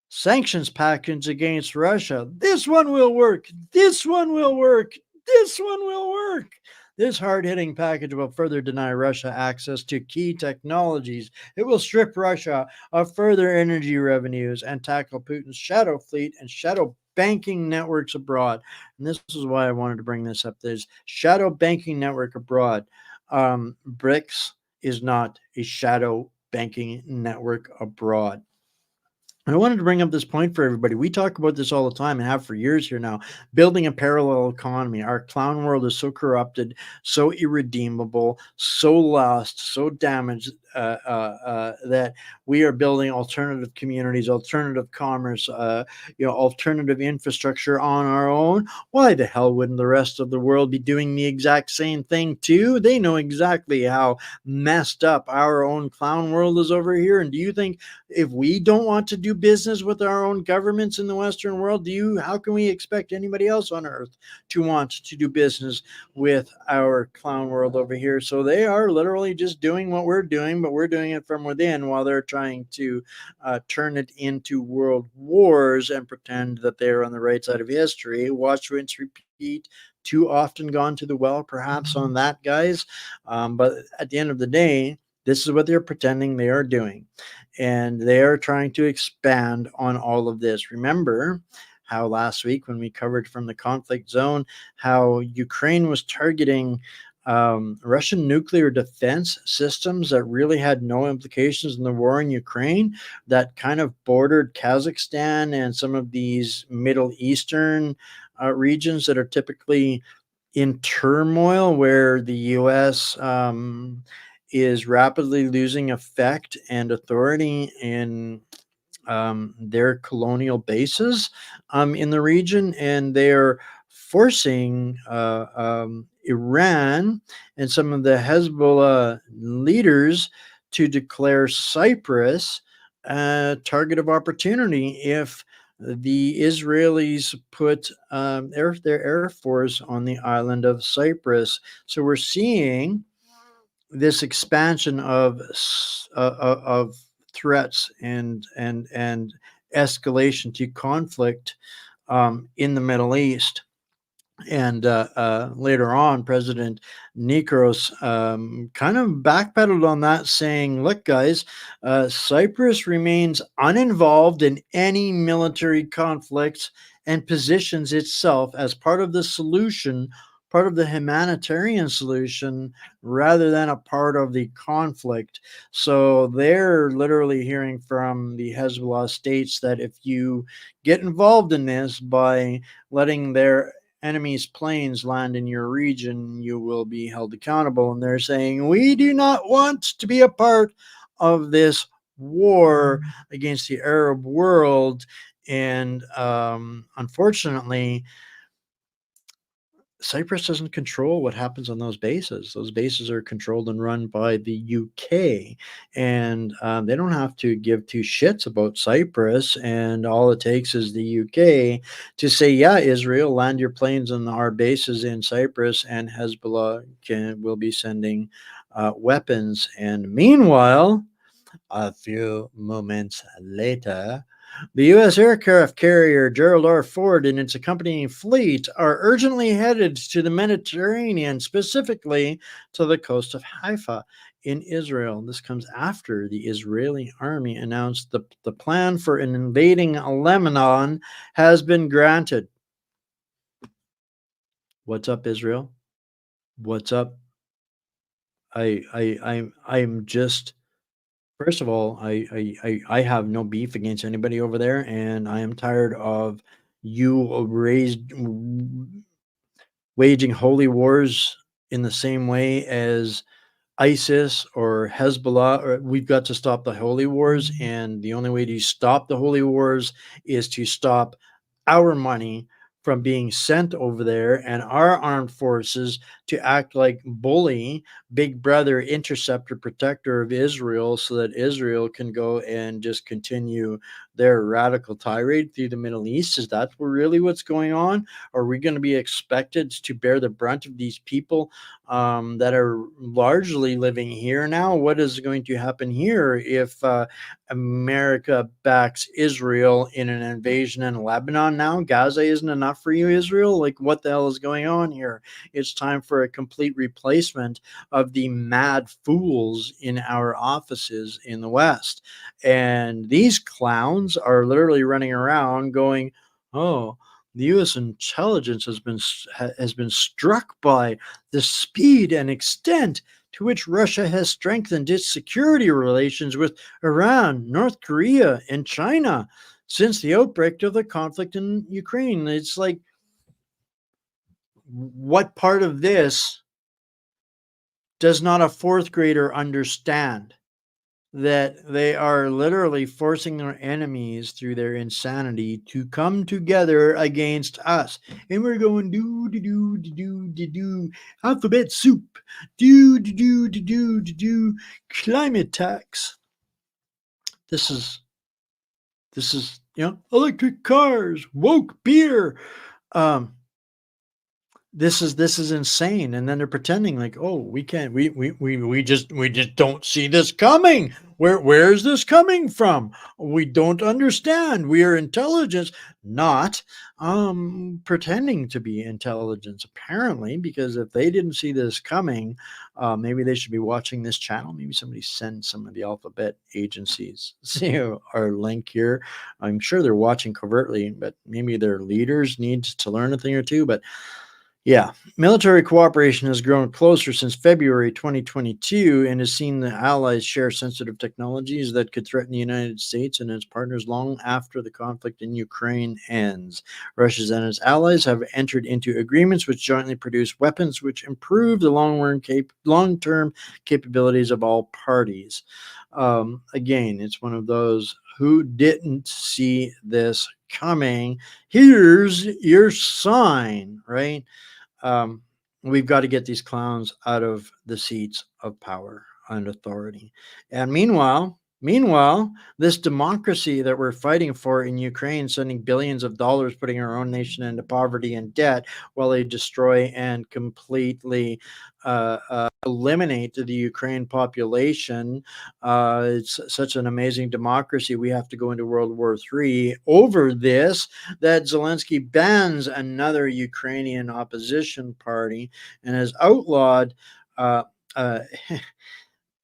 sanctions package against Russia. This one will work. This one will work. This one will work. This hard-hitting package will further deny Russia access to key technologies. It will strip Russia of further energy revenues and tackle Putin's shadow fleet and shadow banking networks abroad. And this is why I wanted to bring this up. There's shadow banking network abroad. BRICS is not a shadow banking network abroad. And I wanted to bring up this point for everybody. We talk about this all the time and have for years here now, building a parallel economy. Our clown world is so corrupted, so irredeemable, so lost, so damaged that we are building alternative communities, alternative commerce, alternative infrastructure on our own. Why the hell wouldn't the rest of the world be doing the exact same thing too? They know exactly how messed up our own clown world is over here. And do you think if we don't want to do business with our own governments in the Western world, how can we expect anybody else on earth to want to do business with our clown world over here? So they are literally just doing what we're doing, but we're doing it from within while they're trying to turn it into world wars and pretend that they're on the right side of history. Watch, rinse, repeat. Too often gone to the well, perhaps, on that, guys. But at the end of the day, this is what they're pretending they are doing. And they are trying to expand on all of this. Remember how last week when we covered from the conflict zone, how Ukraine was targeting Russian nuclear defense systems that really had no implications in the war in Ukraine, that kind of bordered Kazakhstan and some of these Middle Eastern regions that are typically in turmoil, where the U.S. Is rapidly losing effect and authority in their colonial bases in the region, and they're forcing Iran and some of the Hezbollah leaders to declare Cyprus a target of opportunity if the Israelis put their Air Force on the island of Cyprus. So we're seeing this expansion of threats and escalation to conflict in the Middle East. And later on, President Nikos kind of backpedaled on that, saying, look, guys, Cyprus remains uninvolved in any military conflicts and positions itself as part of the solution, part of the humanitarian solution, rather than a part of the conflict. So they're literally hearing from the Hezbollah states that if you get involved in this by letting their enemy's planes land in your region, you will be held accountable. And they're saying, we do not want to be a part of this war against the Arab world. And unfortunately, Cyprus doesn't control what happens on those bases. Those bases are controlled and run by the UK, and they don't have to give two shits about Cyprus. And all it takes is the UK to say, yeah, Israel, land your planes on our bases in Cyprus, and Hezbollah will be sending weapons. And meanwhile, a few moments later, the U.S. aircraft carrier Gerald R. Ford and its accompanying fleet are urgently headed to the Mediterranean, specifically to the coast of Haifa in Israel. This comes after the Israeli army announced the plan for invading Lebanon has been granted. What's up, Israel? What's up? I'm just... First of all, I have no beef against anybody over there, and I am tired of you waging holy wars in the same way as ISIS or Hezbollah. Or we've got to stop the holy wars, and the only way to stop the holy wars is to stop our money from being sent over there and our armed forces to act like bully, big brother, interceptor, protector of Israel, so that Israel can go and just continue their radical tirade through the Middle East. Is that really what's going on? Are we going to be expected to bear the brunt of these people that are largely living here now? What is going to happen here if America backs Israel in an invasion in Lebanon now? Gaza isn't enough for you, Israel? Like, what the hell is going on here? It's time for a complete replacement of the mad fools in our offices in the West. And these clowns are literally running around going, oh, the U.S. intelligence has been struck by the speed and extent to which Russia has strengthened its security relations with Iran, North Korea, and China since the outbreak of the conflict in Ukraine. It's like, what part of this does not a fourth grader understand? That they are literally forcing their enemies through their insanity to come together against us. And we're going do alphabet soup, do climate tax. This is electric cars, woke beer. This is insane. And then they're pretending like, oh, we just don't see this coming. Where's this coming from? We don't understand. We are intelligence, not pretending to be intelligence, apparently, because if they didn't see this coming, maybe they should be watching this channel. Maybe somebody send some of the alphabet agencies see our link here. I'm sure they're watching covertly, but maybe their leaders need to learn a thing or two. But yeah, military cooperation has grown closer since February 2022 and has seen the allies share sensitive technologies that could threaten the United States and its partners long after the conflict in Ukraine ends. Russia and its allies have entered into agreements which jointly produce weapons which improve the long-term capabilities of all parties. Again, it's one of those who didn't see this coming. Here's your sign, right? We've got to get these clowns out of the seats of power and authority. And meanwhile, this democracy that we're fighting for in Ukraine, sending billions of dollars, putting our own nation into poverty and debt while they destroy and completely eliminate the Ukraine population. It's such an amazing democracy. We have to go into World War III over this, that Zelensky bans another Ukrainian opposition party and has outlawed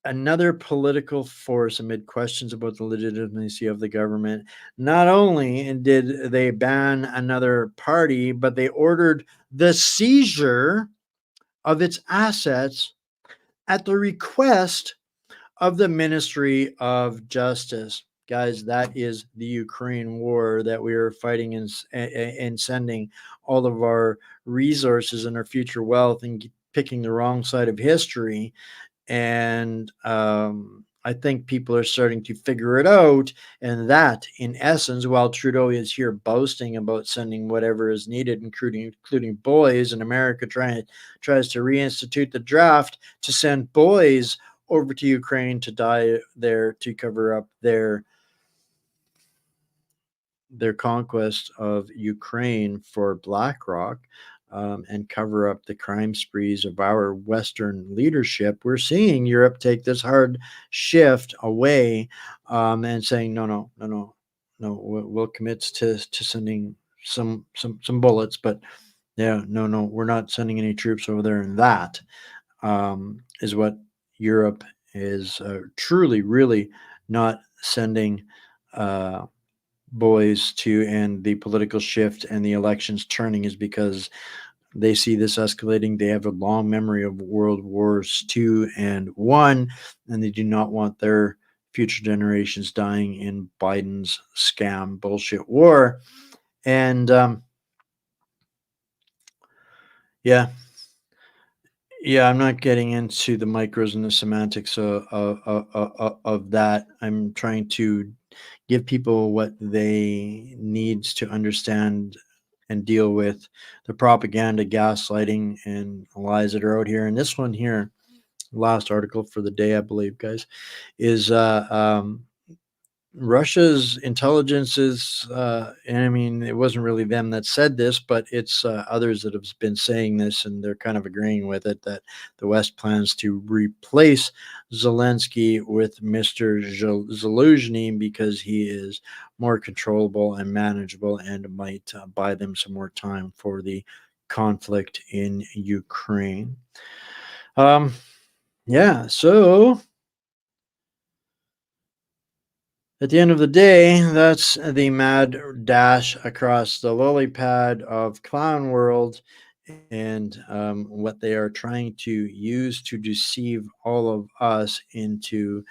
another political force amid questions about the legitimacy of the government. Not only did they ban another party, but they ordered the seizure of its assets at the request of the Ministry of Justice. guys, that is the Ukraine war that we are fighting and sending all of our resources and our future wealth and picking the wrong side of history. And I think people are starting to figure it out. And that, in essence, while Trudeau is here boasting about sending whatever is needed, including boys, and America tries to reinstitute the draft to send boys over to Ukraine to die there to cover up their conquest of Ukraine for BlackRock. And cover up the crime sprees of our Western leadership, we're seeing Europe take this hard shift away and saying, no, we'll commit to sending some bullets, but yeah, no, we're not sending any troops over there. And that is what Europe is truly, really not sending boys to. And the political shift and the elections turning is because they see this escalating. They have a long memory of World Wars II and I, and they do not want their future generations dying in Biden's scam bullshit war. And yeah, I'm not getting into the micros and the semantics of that. I'm trying to give people what they need to understand and deal with the propaganda, gaslighting, and lies that are out here. And this one here, last article for the day, I believe, guys, is Russia's intelligence is, and I mean, it wasn't really them that said this, but it's others that have been saying this, and they're kind of agreeing with it, that the West plans to replace Zelensky with Mr. Zelensky because he is more controllable and manageable and might buy them some more time for the conflict in Ukraine. Yeah, so at the end of the day, that's the mad dash across the lily pad of clown world, and what they are trying to use to deceive all of us into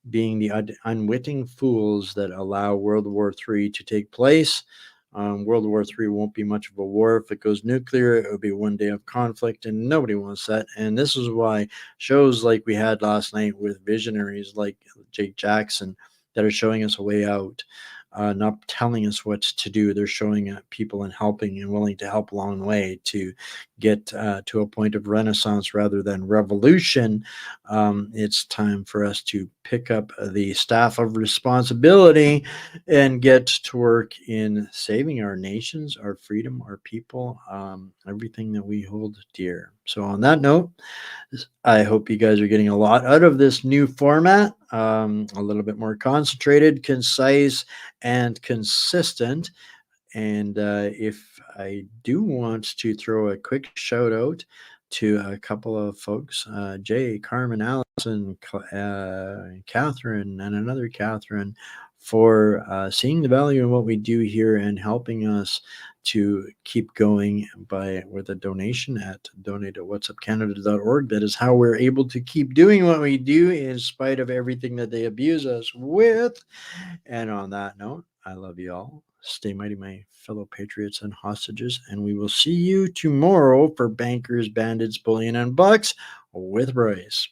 being the unwitting fools that allow World War III to take place. World War III won't be much of a war. If it goes nuclear, it will be one day of conflict, and nobody wants that. And this is why shows like we had last night with visionaries like Jake Jackson that are showing us a way out, not telling us what to do. They're showing people and helping and willing to help along the way to get to a point of renaissance rather than revolution. It's time for us to pick up the staff of responsibility and get to work in saving our nations, our freedom, our people, everything that we hold dear. So on that note, I hope you guys are getting a lot out of this new format, a little bit more concentrated, concise, and consistent. And if I do want to throw a quick shout out to a couple of folks, Jay, Carmen, Allison, Catherine, and another Catherine, for seeing the value in what we do here and helping us to keep going with a donation at donate@whatsupcanada.org. That is how we're able to keep doing what we do in spite of everything that they abuse us with. And on that note, I love you all. Stay mighty, my fellow patriots and hostages, and we will see you tomorrow for Bankers, Bandits, Bullion, and Bucks with Royce.